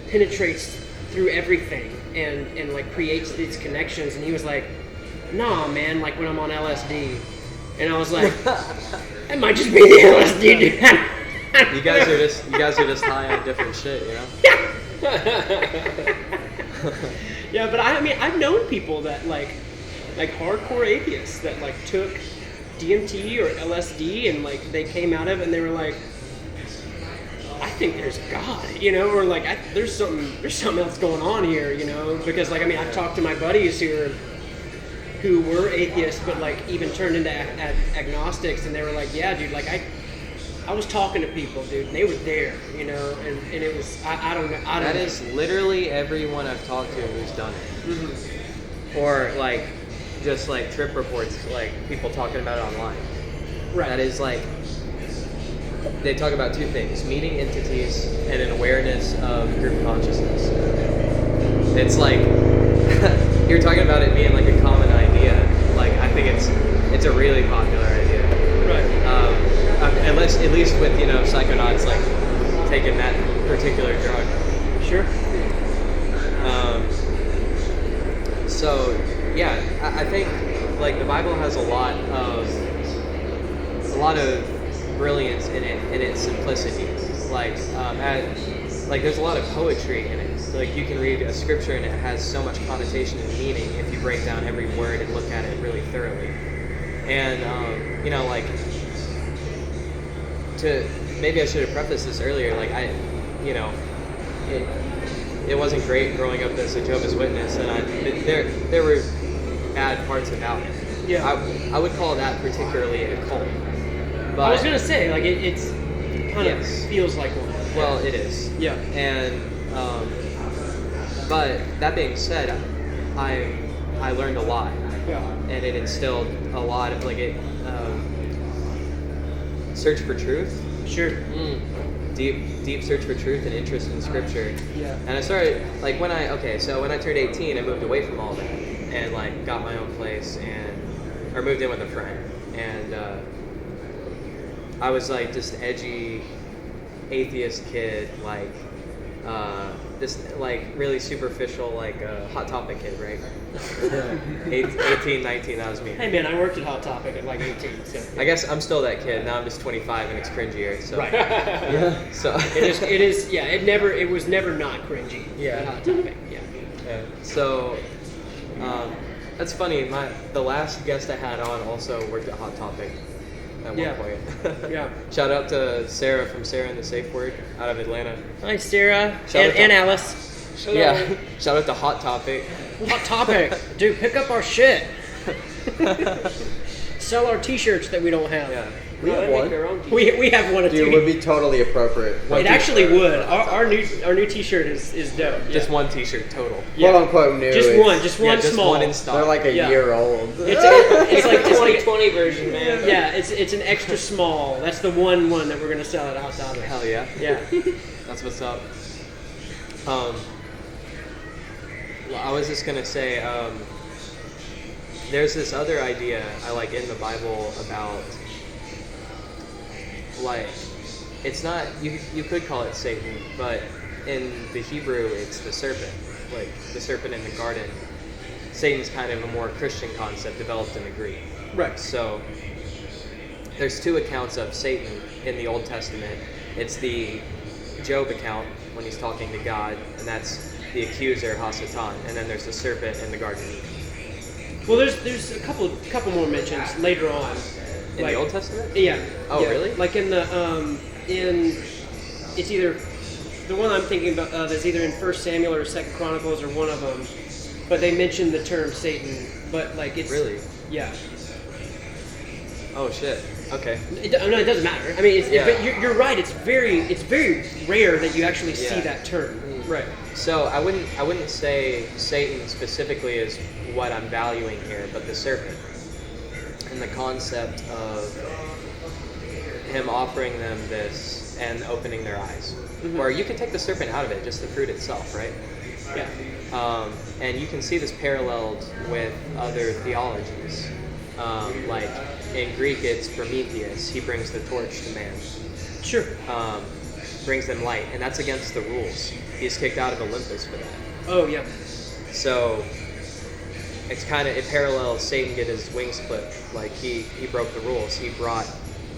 penetrates through everything and like creates these connections. And he was like, nah, man, like when I'm on LSD. And I was like, that might just be the LSD, dude. You guys are just high on different shit, you know? Yeah, but I mean, I've known people that like hardcore atheists that like took DMT or LSD and like they came out of it and they were like, I think there's God, you know, or like there's something else going on here, you know, because like, I mean, I've talked to my buddies who were atheists, but like even turned into agnostics, and they were like, yeah, dude, like I was talking to people, dude, and they were there, you know, and it was, I don't know. That is literally everyone I've talked to who's done it. Mm-hmm. Or like, just like trip reports, like people talking about it online. Right. That is like, they talk about two things: meeting entities and an awareness of group consciousness. It's like, you're talking about it being like a common idea. Like, I think it's a really popular idea. Right. At least with, you know, psychonauts like taking that particular drug. Sure. So yeah, I think like the Bible has a lot of brilliance in it, in its simplicity. Like there's a lot of poetry in it. Like you can read a scripture and it has so much connotation and meaning if you break down every word and look at it really thoroughly. And you know, like, maybe I should have prefaced this earlier. Like it wasn't great growing up as a Jehovah's Witness, and there were bad parts about it. Yeah. I would call that particularly a cult. But I was gonna say, like, it's kind of feels like one. Well, it is. Yeah. And but that being said, I learned a lot. Yeah. And it instilled a lot of like it. Search for truth. Sure. Deep search for truth and interest in scripture. Yeah. And I started like when I turned 18, I moved away from all that and like got my own place or moved in with a friend, and I was like just edgy atheist kid, like this like really superficial, like Hot Topic kid, right? 18, 19, that was me. Hey man, I worked at Hot Topic at like 18, so. I guess I'm still that kid. Now I'm just 25 and it's cringier. So. Right. Yeah. So. It is. Yeah. It was never not cringy. Yeah. At Hot Topic. Yeah. Yeah. So, that's funny. The last guest I had on also worked at Hot Topic at one point. Yeah. Shout out to Sarah from Sarah and the Safe Word out of Atlanta. Hi, Sarah and Alice. Hello. Yeah. Shout out to Hot Topic. Hot Topic, dude. Pick up our shit. Sell our T-shirts that we don't have. Yeah. We have they make one. their own t-shirts. We have one or Dude, two. it would be totally appropriate. It actually would. Our new T-shirt is dope. Yeah. Just one T-shirt total. Yeah. Quote unquote new. Just It's- one, just one just small. one in stock. They're like a Yeah. year old. It's like 2020 version, man. Yeah, it's an extra small. That's the one that we're gonna sell it outside of. Hell yeah. Yeah. That's what's up. Well, I was just gonna say, there's this other idea I like in the Bible about, like, it's not, you could call it Satan, but in the Hebrew it's the serpent, like the serpent in the garden. Satan's kind of a more Christian concept developed in the Greek. Right. So there's two accounts of Satan in the Old Testament. It's the Job account when he's talking to God, and that's the accuser, Hasatan, and then there's the serpent in the Garden of Eden. Well, there's a couple more mentions later on. In the Old Testament? Yeah. Oh, yeah. really? Like in the it's either the one I'm thinking about is either in 1 Samuel or 2 Chronicles or one of them, but they mention the term Satan, but like it's Really? Yeah. Oh shit. Okay. It doesn't matter. I mean, Yeah. but you're right. It's very rare that you actually see Yeah. that term. Right. So I wouldn't say Satan specifically is what I'm valuing here, but the serpent and the concept of him offering them this and opening their eyes. Mhm. Or you could take the serpent out of it, just the fruit itself, right? Yeah. And you can see this paralleled with other theologies. Like in Greek, it's Prometheus. He brings the torch to man. Sure. Brings them light, and that's against the rules. He's kicked out of Olympus for that. Oh yeah. So it parallels Satan get his wings clipped. Like he broke the rules. He brought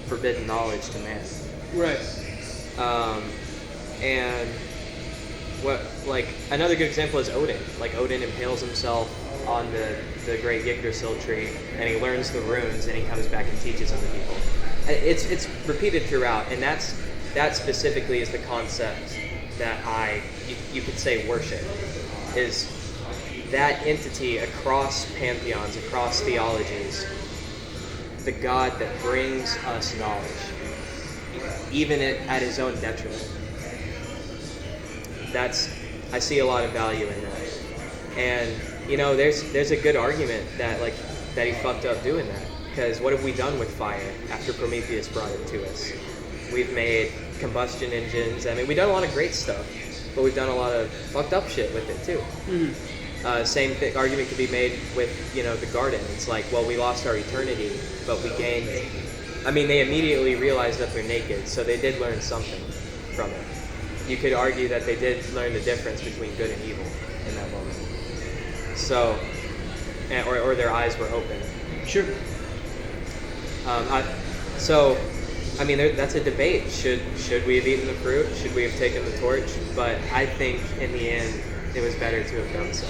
forbidden knowledge to man. Right. And what, like, another good example is Odin. Like Odin impales himself on the great Yggdrasil tree, and he learns the runes, and he comes back and teaches other people. It's repeated throughout, and that specifically is the concept that you could say worship, is that entity across pantheons, across theologies, the God that brings us knowledge, even at his own detriment. I see a lot of value in that. And, there's a good argument that he fucked up doing that. Because what have we done with fire after Prometheus brought it to us? We've made combustion engines. I mean, we've done a lot of great stuff, but we've done a lot of fucked up shit with it too. Mm-hmm. Same argument could be made with, the garden. It's like, well, we lost our eternity, but we gained. I mean, they immediately realized that they're naked, so they did learn something from it. You could argue that they did learn the difference between good and evil in that moment. So, or their eyes were open. Sure. That's a debate. Should we have eaten the fruit? Should we have taken the torch? But I think in the end, it was better to have done so.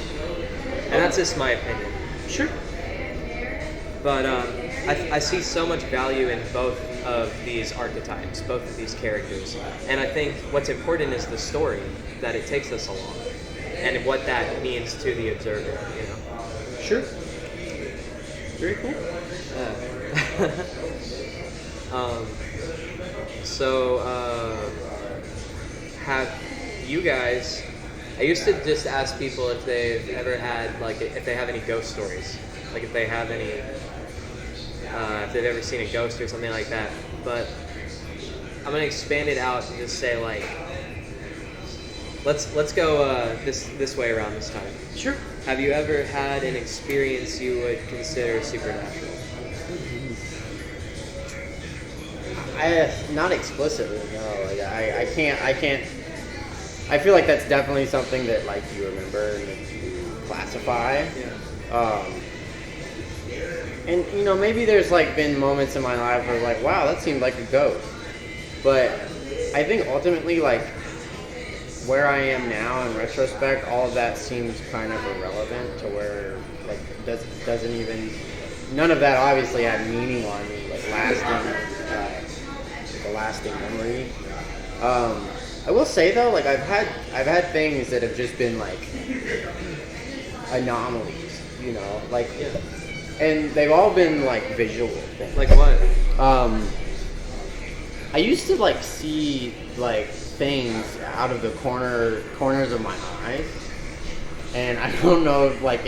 And that's just my opinion. Sure. But I see so much value in both of these archetypes, both of these characters. And I think what's important is the story that it takes us along and what that means to the observer, Sure. Very cool. Have you guys, I used to just ask people if they've ever had, if they have any ghost stories. Like if they have any, if they've ever seen a ghost or something like that. But I'm going to expand it out and just say, let's go this way around this time. Sure. Have you ever had an experience you would consider supernatural? Not explicitly, no. I can't. I feel like that's definitely something that you remember and that you classify. Yeah. And maybe there's been moments in my life where wow, that seemed like a ghost. But I think ultimately where I am now in retrospect, all of that seems kind of irrelevant to where doesn't even, none of that obviously had meaning on me, lasting memory. I will say though, I've had things that have just been anomalies, and they've all been visual things. Like what? I used to like see like things out of the corners of my eyes, and I don't know if like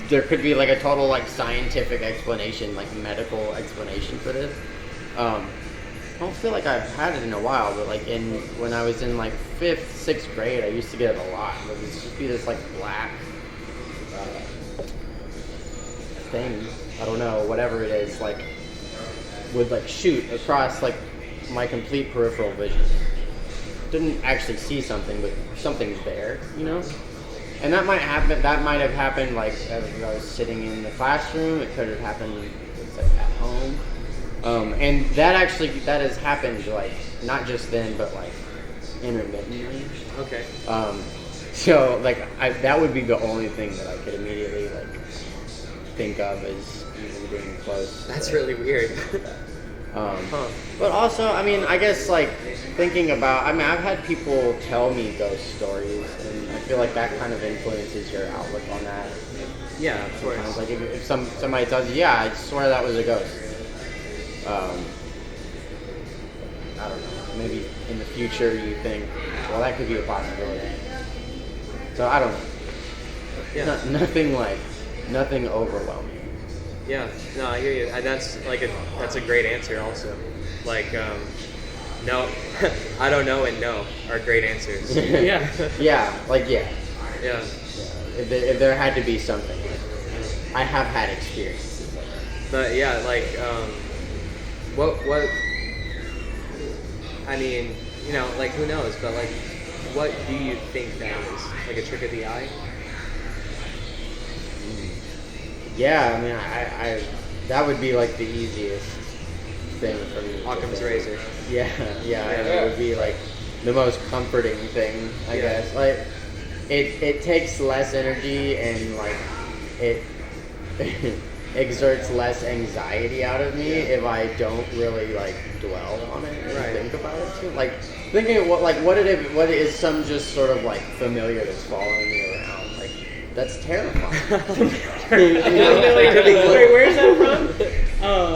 there could be like a total like scientific explanation, like medical explanation for this. I don't feel like I've had it in a while, but like when I was in like 5th, 6th grade, I used to get it a lot. It would just be this like black thing, I don't know, whatever it is, like would like shoot across like my complete peripheral vision. Didn't actually see something, but something's there, you know? And that might have happened like as I was sitting in the classroom. It could have happened like, at home. And that has happened like not just then, but like intermittently. Okay. So like that would be the only thing that I could immediately like think of as even being close. That's really weird. But also, I mean, I guess like thinking about, I mean, I've had people tell me ghost stories, and I feel like that kind of influences your outlook on that. Yeah, of course. Sometimes, like if somebody tells you, yeah, I swear that was a ghost. I don't know. Maybe in the future you think, well, that could be a possibility. So I don't know. Yeah. Nothing overwhelming. Yeah, no, I hear you. And that's a great answer also. Like, no, I don't know and no are great answers. Yeah. Yeah. Yeah. If there had to be something, I have had experiences. But yeah, like, what, I mean, you know, like, who knows, but like, what do you think that is? Like a trick of the eye? Yeah, I mean, I that would be like the easiest thing for me. Occam's razor. Yeah, and it would be like the most comforting thing, I guess. Like, it takes less energy and like it exerts less anxiety out of me if I don't really like dwell on it and think about it too. Like thinking of what is some just sort of like familiar that's following me around. That's terrifying. Where's that from?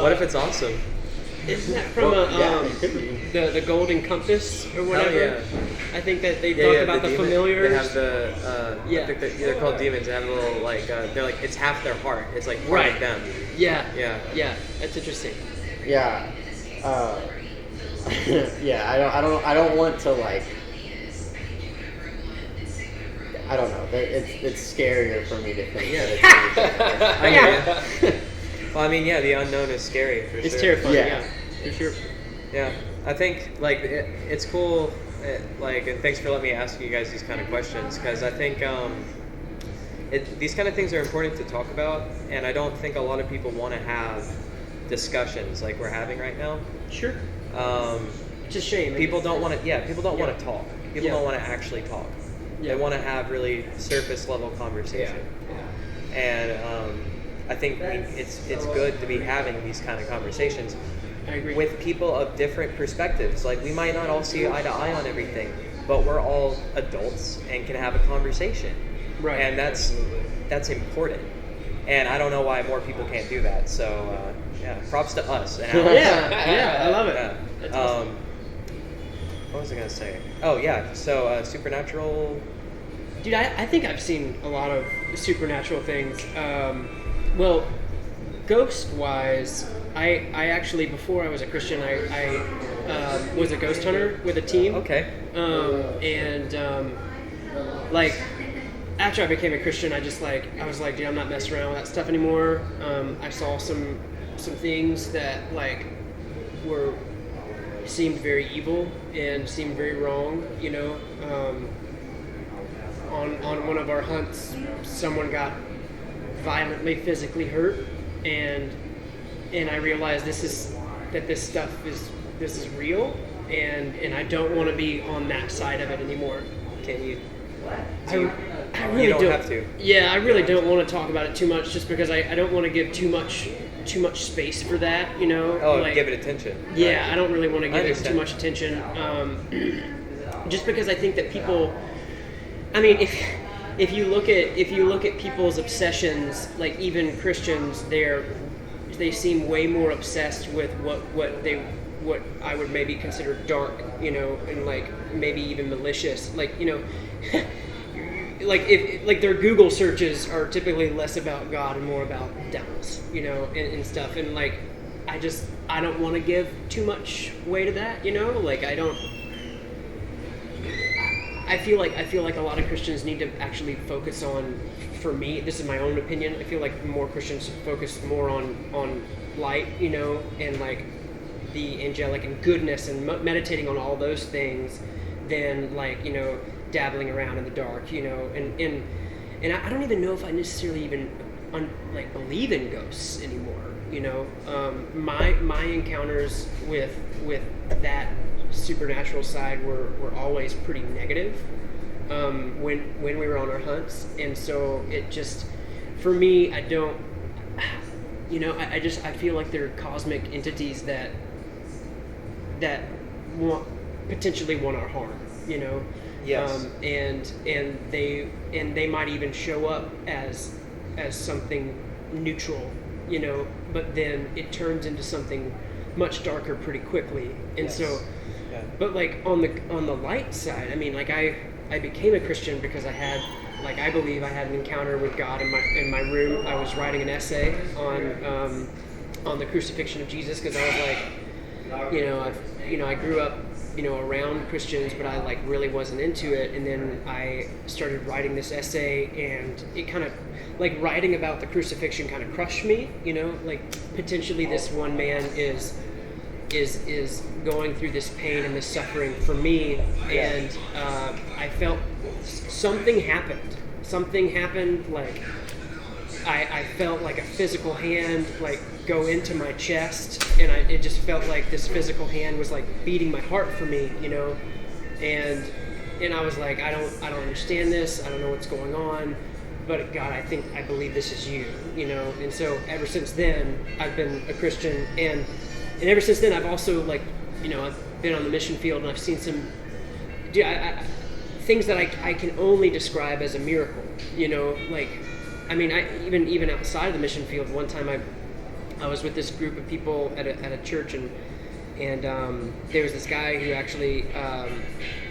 What if it's awesome? Isn't that from the Golden Compass or whatever? Yeah. I think that they talk about the familiars. They have I think they're called demons. They have a little like they're like it's half their heart. It's like part of them. Yeah. That's interesting. Yeah. Yeah. I don't want to like. I don't know. It's scarier for me to think. Yeah. I get it. Well, I mean, yeah, the unknown is scary for sure. It's terrifying. Yeah, for sure. Yeah, I think like it's cool. Like, and thanks for letting me ask you guys these kind of questions because I think these kind of things are important to talk about, and I don't think a lot of people want to have discussions like we're having right now. Sure. It's a shame. People don't want to. Yeah, people don't want to talk. People don't want to actually talk. Yeah. They want to have really surface level conversation. Yeah. And I think it's good to be having these kind of conversations. I agree. With people of different perspectives. Like we might not all see eye to eye on everything, but we're all adults and can have a conversation. Right. And that's important. And I don't know why more people can't do that. So props to us. And I love it. Yeah. That's awesome. What was I going to say? Oh, yeah. So, supernatural... Dude, I think I've seen a lot of supernatural things. Well, ghost-wise, I actually, before I was a Christian, I was a ghost hunter with a team. Okay. Like, after I became a Christian, I was like, dude, I'm not messing around with that stuff anymore. I saw some things that, like, seemed very evil and seemed very wrong, you know. On one of our hunts, someone got violently physically hurt, and I realized this stuff is real, and I don't want to be on that side of it anymore. Can you? I really you don't have to. Yeah, I really don't want to talk about it too much, just because I don't want to give too much space for that, you know. Oh, like, give it attention. Yeah, right. I don't really want to give it too much attention, just because I think that people. I mean, if you look at people's obsessions, like even Christians, they seem way more obsessed with what what I would maybe consider dark, you know, and like maybe even malicious, like, you know, like if like their Google searches are typically less about God and more about devils, you know, and stuff, and like I don't want to give too much weight to that, you know, like I feel like a lot of Christians need to actually focus on, for me, this is my own opinion, I feel like more Christians focus more on light, you know, and like the angelic and goodness and meditating on all those things than like, you know, dabbling around in the dark, you know, and I don't even know if I necessarily even like believe in ghosts anymore, you know. My encounters with that supernatural side were always pretty negative when we were on our hunts, and so it just, for me, I don't, you know, I feel like they're cosmic entities that potentially want our harm, you know. Yes. And they might even show up as something neutral, you know, but then it turns into something much darker pretty quickly. And Yes. so, Yeah. but like on the light side, I mean, like I became a Christian because I had, like, I believe I had an encounter with God in my room. I was writing an essay on the crucifixion of Jesus, because I was like, I grew up, you know, around Christians, but I like really wasn't into it. And then I started writing this essay, and it kind of, like, writing about the crucifixion kind of crushed me, you know, like potentially this one man is going through this pain and this suffering for me, and I felt something happened. Like I felt like a physical hand like go into my chest, and it just felt like this physical hand was like beating my heart for me, you know, and I was like, I don't understand this. I don't know what's going on, but God, I believe this is you, you know. And so ever since then, I've been a Christian, and ever since then, I've also, like, you know, I've been on the mission field, and I've seen some things that I can only describe as a miracle, you know. Like, I mean, even outside of the mission field, one time I was with this group of people at a church, and there was this guy who actually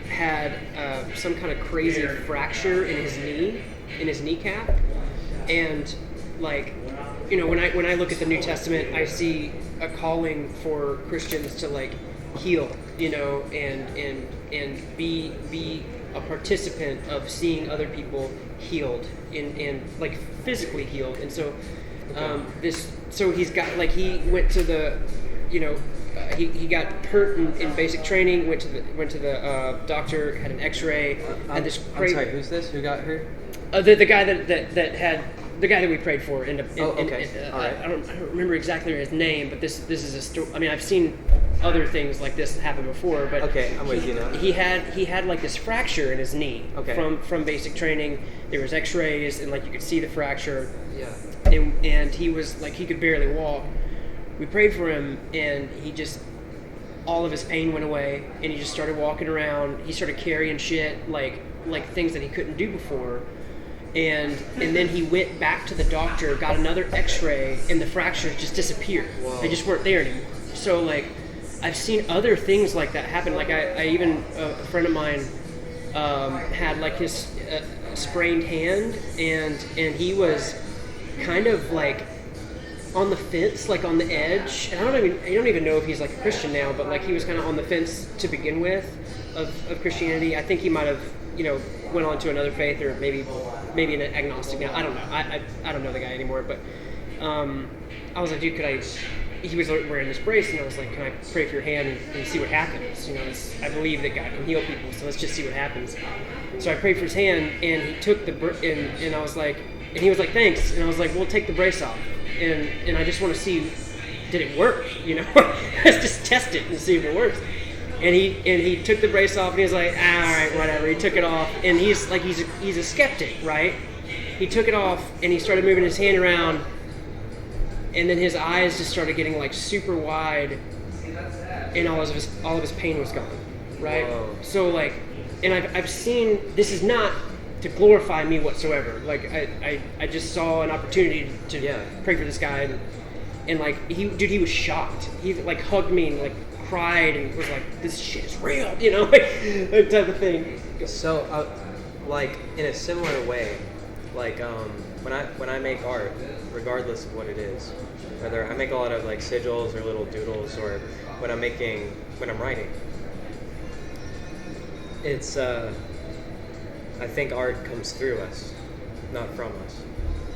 had some kind of crazy fracture in his kneecap, and like, you know, when I look at the New Testament, I see a calling for Christians to like heal, you know, and be a participant of seeing other people healed and like physically healed. And so so he's got, like, he went to the, you know, he got hurt in basic training, went to the doctor, had an X-ray, had this I'm sorry, who's this? Who got hurt? The guy that had, the guy that we prayed for. All right. I don't remember exactly his name, but this is a story. I mean, I've seen other things like this happen before, but okay, I'm with you now. He had like this fracture in his knee. Okay. From basic training. There was X-rays, and like you could see the fracture. Yeah. And he was like, he could barely walk. We prayed for him, and he just, all of his pain went away, and he just started walking around. He started carrying shit, like things that he couldn't do before. And then he went back to the doctor, got another X-ray, and the fractures just disappeared. Whoa. They just weren't there anymore. So like, I've seen other things like that happen. Like I even, a friend of mine had like his sprained hand, and he was kind of like on the fence, like on the edge. And I don't even know if he's like a Christian now, but like he was kind of on the fence to begin with of Christianity. I think he might have, you know, went on to another faith, or maybe an agnostic now. I don't know. I don't know the guy anymore. But I was like, dude, he was wearing this brace, and I was like, can I pray for your hand and see what happens? You know, I believe that God can heal people, so let's just see what happens. So I prayed for his hand, and he took and I was like, and he was like, thanks. And I was like, well, take the brace off. And I just want to see, did it work? You know, let's just test it and see if it works. And he took the brace off, and he was like, all right, whatever. He took it off, and he's a skeptic, right? He took it off, and he started moving his hand around, and then his eyes just started getting like super wide, and all of his pain was gone, right? Whoa. So like, and I've seen, this is not to glorify me whatsoever. Like I just saw an opportunity to pray for this guy, and like he was shocked. He like hugged me and like cried and was like, this shit is real, you know, like that type of thing. So, like in a similar way, like when I make art, regardless of what it is, whether I make a lot of like sigils or little doodles, or when I'm writing, it's I think art comes through us, not from us.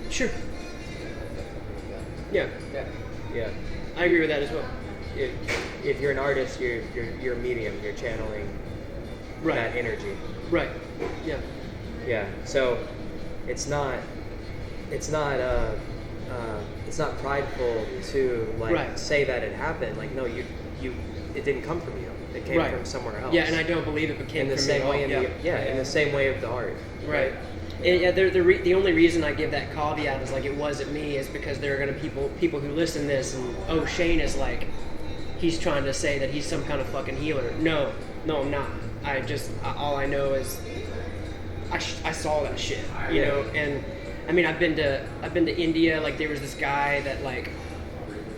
Sure. Yeah. Yeah. I agree with that as well. If you're an artist, you're a medium. You're channeling that energy. Right. Yeah. Yeah. So it's not prideful to like say that it happened. Like no, it didn't come from you. It came from somewhere else. Yeah, and I don't believe it came in the from same me way. at all. In the same way of the art. Right. And yeah, the only reason I give that caveat is like it wasn't me is because there are gonna people who listen to this and Shane is like he's trying to say that he's some kind of fucking healer. No, I'm not. All I know is I saw that shit, you know. And I mean I've been to India. Like there was this guy that like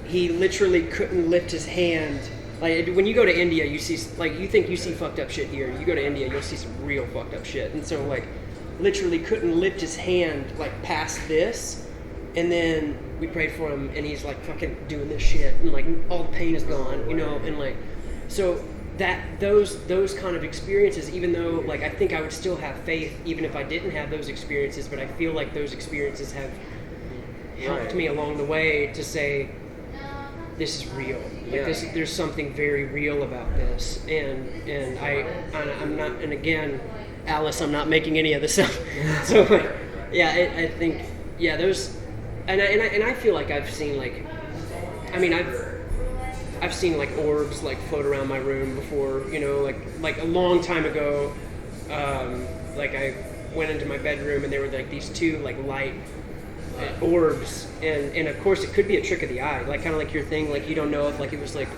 he literally couldn't lift his hand. Like when you go to India, you see like you think you see fucked up shit here. You go to India, you'll see some real fucked up shit. And so like literally couldn't lift his hand like past this, and then we prayed for him and he's like fucking doing this shit and like all the pain is gone, you know. And like so that those kind of experiences, even though like I think I would still have faith even if I didn't have those experiences, but I feel like those experiences have helped me along the way to say this is real. Like there's something very real about this, and I'm not. And again, Alice, I'm not making any of this up. So like, yeah, I think those, and I feel like I've seen like, I mean I've seen like orbs like float around my room before, you know, like a long time ago. Like I went into my bedroom and there were like these two like light orbs, and of course it could be a trick of the eye, like kind of like your thing, like you don't know if like it was like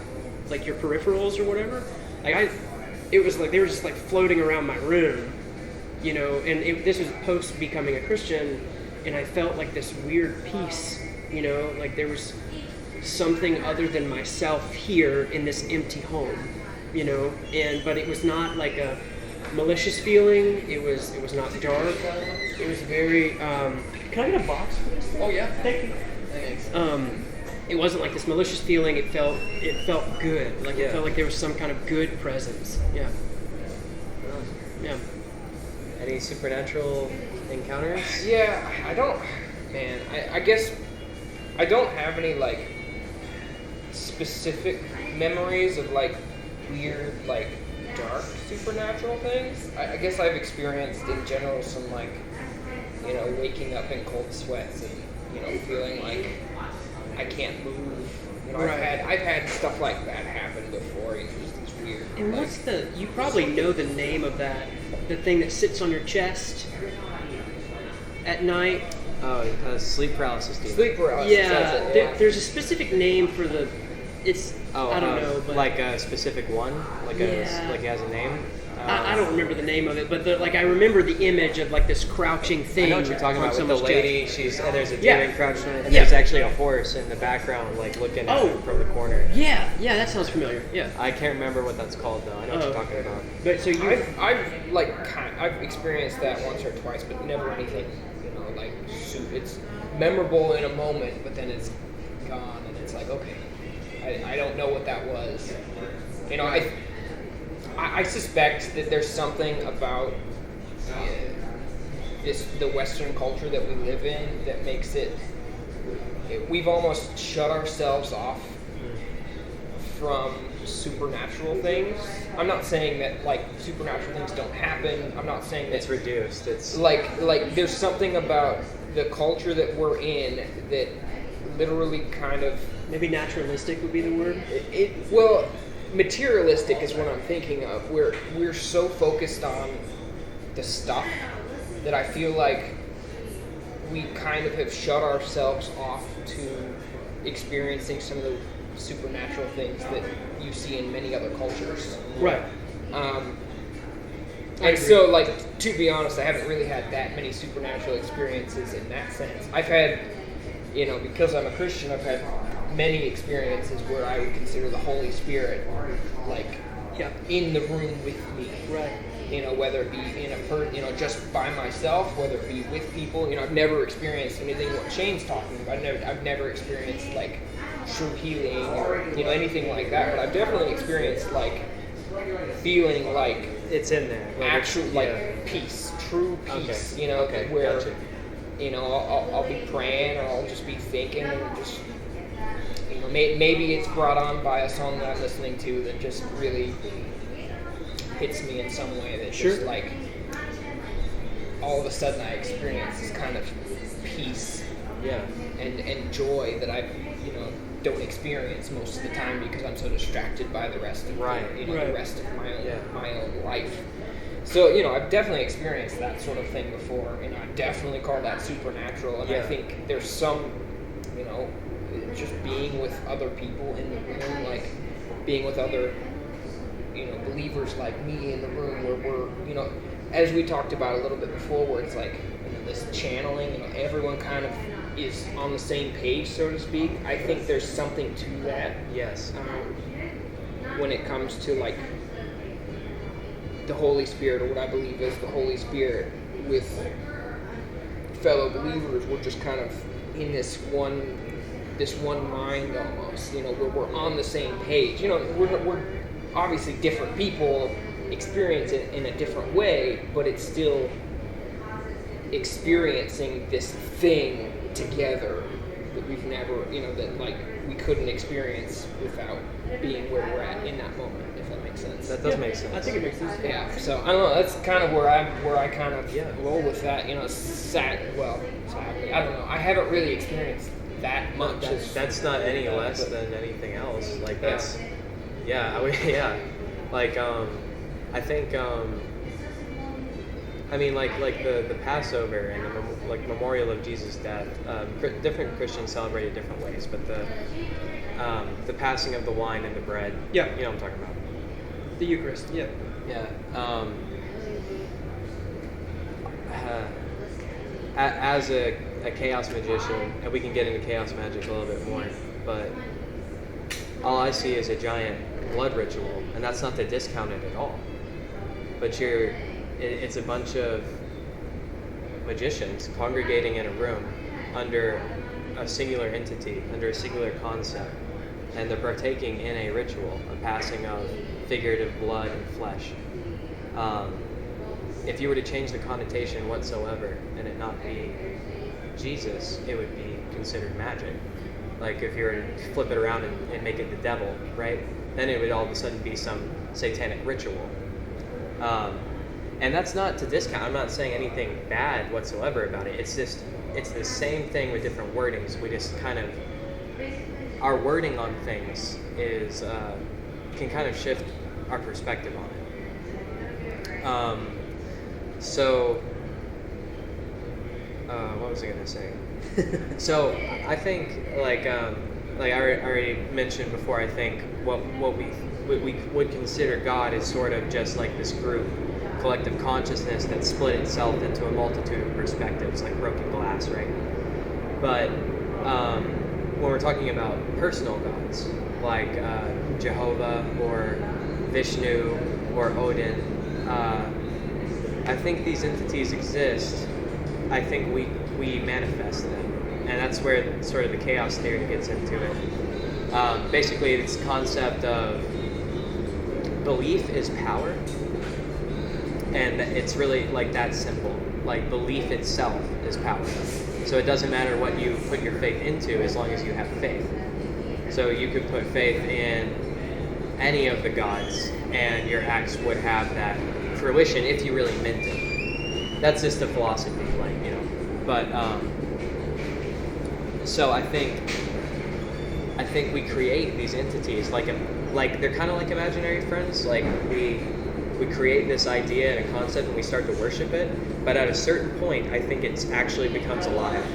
your peripherals or whatever. Like it was like they were just like floating around my room, you know. And this was post becoming a Christian, and I felt like this weird peace, you know, like there was something other than myself here in this empty home, you know. But it was not like a malicious feeling. It was not dark. It was very. Can I get a box for this? Oh yeah, thank you. Thanks. It wasn't like this malicious feeling. It felt good. Like it felt like there was some kind of good presence. Yeah. Yeah. Any supernatural encounters? Yeah, I don't. Man, I guess I don't have any like specific memories of like weird like dark supernatural things. I guess I've experienced in general some like, you know, waking up in cold sweats and, you know, feeling like I can't move. You know, I've had stuff like that happen before. You know, just these weird. And like, what's you probably know the name of that, the thing that sits on your chest at night? Oh, sleep paralysis. Sleep paralysis. Yeah, That's it, there's a specific name for the. It's I don't know, but like a specific one, like it has a name. I don't remember the name of it, but I remember the image of like this crouching thing. I know what you're talking about with the lady. Chest. There's a demon crouching, and there's actually a horse in the background, like looking at her from the corner. Yeah, that sounds familiar. Yeah, I can't remember what that's called though. I know what you're talking about. But so I've experienced that once or twice, but never anything, you know, like it's memorable in a moment, but then it's gone, and it's like okay, I don't know what that was. You know, I suspect that there's something about the Western culture that we live in that makes we've almost shut ourselves off from supernatural things. I'm not saying that like supernatural things don't happen. I'm not saying that it's reduced. It's like there's something about the culture that we're in that literally kind of maybe naturalistic would be the word. Well, materialistic is what I'm thinking of. We're so focused on the stuff that I feel like we kind of have shut ourselves off to experiencing some of the supernatural things that you see in many other cultures. Right. And so, like, to be honest, I haven't really had that many supernatural experiences in that sense. I've had, you know, because I'm a Christian, I've had many experiences where I would consider the Holy Spirit like in the room with me. Right. Whether it be just by myself, whether it be with people. I've never experienced anything what Shane's talking about. I've never experienced like true healing or anything like that. But I've definitely experienced like feeling like It's in there. actual peace, true peace. Okay, where gotcha. I'll be praying or I'll just be thinking and just maybe it's brought on by a song that I'm listening to that just really hits me in some way that just like all of a sudden I experience this kind of peace and joy that I don't experience most of the time because I'm so distracted by the rest of the rest of my own life. So I've definitely experienced that sort of thing before, and I definitely call that supernatural. And I think there's some just being with other people in the room, like being with other believers like me in the room where we're as we talked about a little bit before, where it's like this channeling, everyone kind of is on the same page, so to speak. I think there's something to that. Yes. When it comes to like the Holy Spirit, or what I believe is the Holy Spirit with fellow believers, we're just kind of in this one mind almost, where we're on the same page. We're obviously different people, experience it in a different way, but it's still experiencing this thing together that we've never, that like we couldn't experience without being where we're at in that moment, if that makes sense. That does make sense. I think it makes sense. Yeah, so I don't know. That's kind of where I kind of roll with that. Sadly, I don't know. I haven't really experienced that much. That's not any less than anything else. Like that's, Like I think I mean like the Passover and the memorial of Jesus' death. Different Christians celebrate it different ways, but the passing of the wine and the bread. Yeah. You know what I'm talking about. The Eucharist. Yeah. Yeah. As a chaos magician, and we can get into chaos magic a little bit more, but all I see is a giant blood ritual, and that's not to discount it at all. But it's a bunch of magicians congregating in a room under a singular entity, under a singular concept, and they're partaking in a ritual, a passing of figurative blood and flesh. If you were to change the connotation whatsoever and it not be Jesus, it would be considered magic. Like if you were to flip it around and make it the devil, right? Then it would all of a sudden be some satanic ritual. And that's not to discount. I'm not saying anything bad whatsoever about it. It's the same thing with different wordings. We just kind of, our wording on things is can kind of shift our perspective on it. What was I going to say? So I think like I already mentioned before, I think what we would consider God is sort of just like this group, collective consciousness that split itself into a multitude of perspectives, like broken glass, right? But when we're talking about personal gods, like Jehovah or Vishnu or Odin, I think these entities exist. I think we manifest them, and that's where sort of the chaos theory gets into it. Basically, this concept of belief is power, and it's really like that simple. Like belief itself is power. So it doesn't matter what you put your faith into as long as you have faith. So you could put faith in any of the gods, and your acts would have that fruition if you really meant it. That's just a philosophy, But so I think we create these entities like they're kind of like imaginary friends. Like we create this idea and a concept and we start to worship it. But at a certain point, I think it actually becomes alive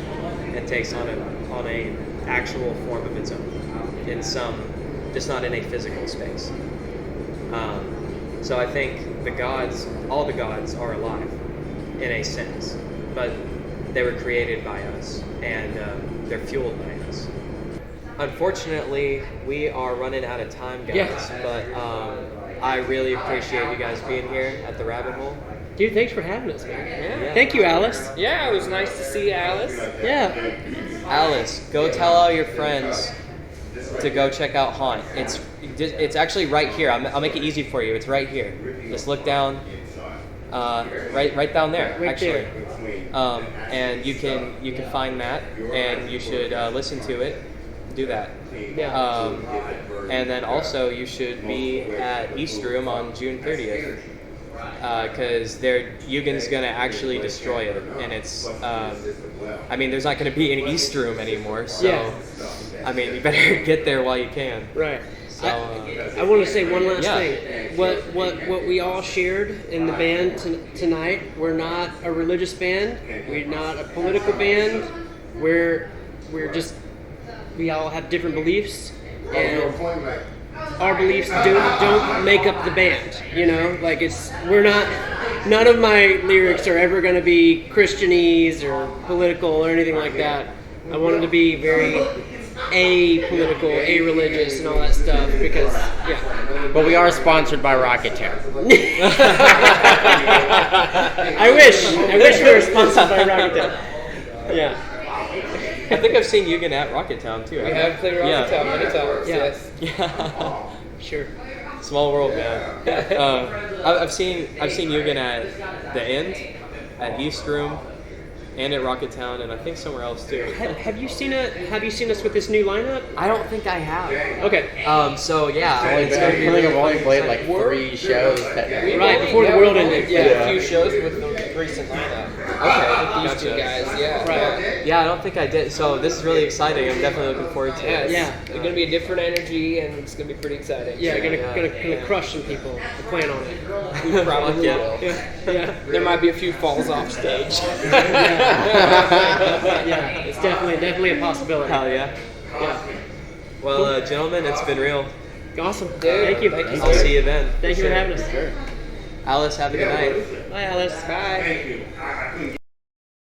and takes on a actual form of its own in some, just not in a physical space. So I think all the gods are alive in a sense, but they were created by us and they're fueled by us. unfortunately, we are running out of time, guys. Yeah. But I really appreciate you guys being here at the Rabbit Hole. Dude, thanks for having us, man. Yeah. Thank you, Alice. Yeah, it was nice to see Alice. Yeah. Alice, go tell all your friends to go check out Haunt. It's actually right here. I'll make it easy for you. It's right here. Just look down. Right down there. Right actually. there. And you can find that, and you should listen to it. Do that. Yeah. And then also you should be at East Room on June 30th. Because Yugen's gonna actually destroy it, and it's. I mean, there's not gonna be an East Room anymore, so. Yeah. I mean, you better get there while you can. Right. So, I want to say one last yeah. thing. What we all shared in the band tonight, we're not a religious band. We're not a political band. We're just, we all have different beliefs, and our beliefs don't make up the band. You know, like we're not. None of my lyrics are ever going to be Christianese or political or anything like that. I wanted to be very apolitical, a-religious, and all that stuff because, yeah. But we are sponsored by Rocketown. I wish we were sponsored by Rocketown. Yeah. I think I've seen Yugen at Rocketown too. We have played Rocketown many times. Yeah. Yes. Yeah. Sure. Small world, man. I've seen Yugen at the End, at East Room, and at Rocketown, and I think somewhere else too. Have you seen us with this new lineup? I don't think I have. Okay. So yeah, it's I gonna be think really I've only fun. played like 3 shows. Right, before the world ended. Yeah, Yeah. a few shows with the recent lineup. Okay, These two gotcha. guys, yeah. Right. Yeah, I don't think I did. So this is really exciting. I'm definitely looking forward to it. Yeah. It's going to be a different energy, and it's going to be pretty exciting. Yeah, Yeah. gonna crush some people. I plan on it. We probably Yeah. will. Yeah. There might be a few falls off stage. Yeah, it's definitely a possibility. Hell yeah. Yeah. Well, gentlemen, it's been real. Awesome. Dude, Thank you. thank you, I'll see you then. Thank you for having us. Alice, have a good night. Bye, Alice. Bye.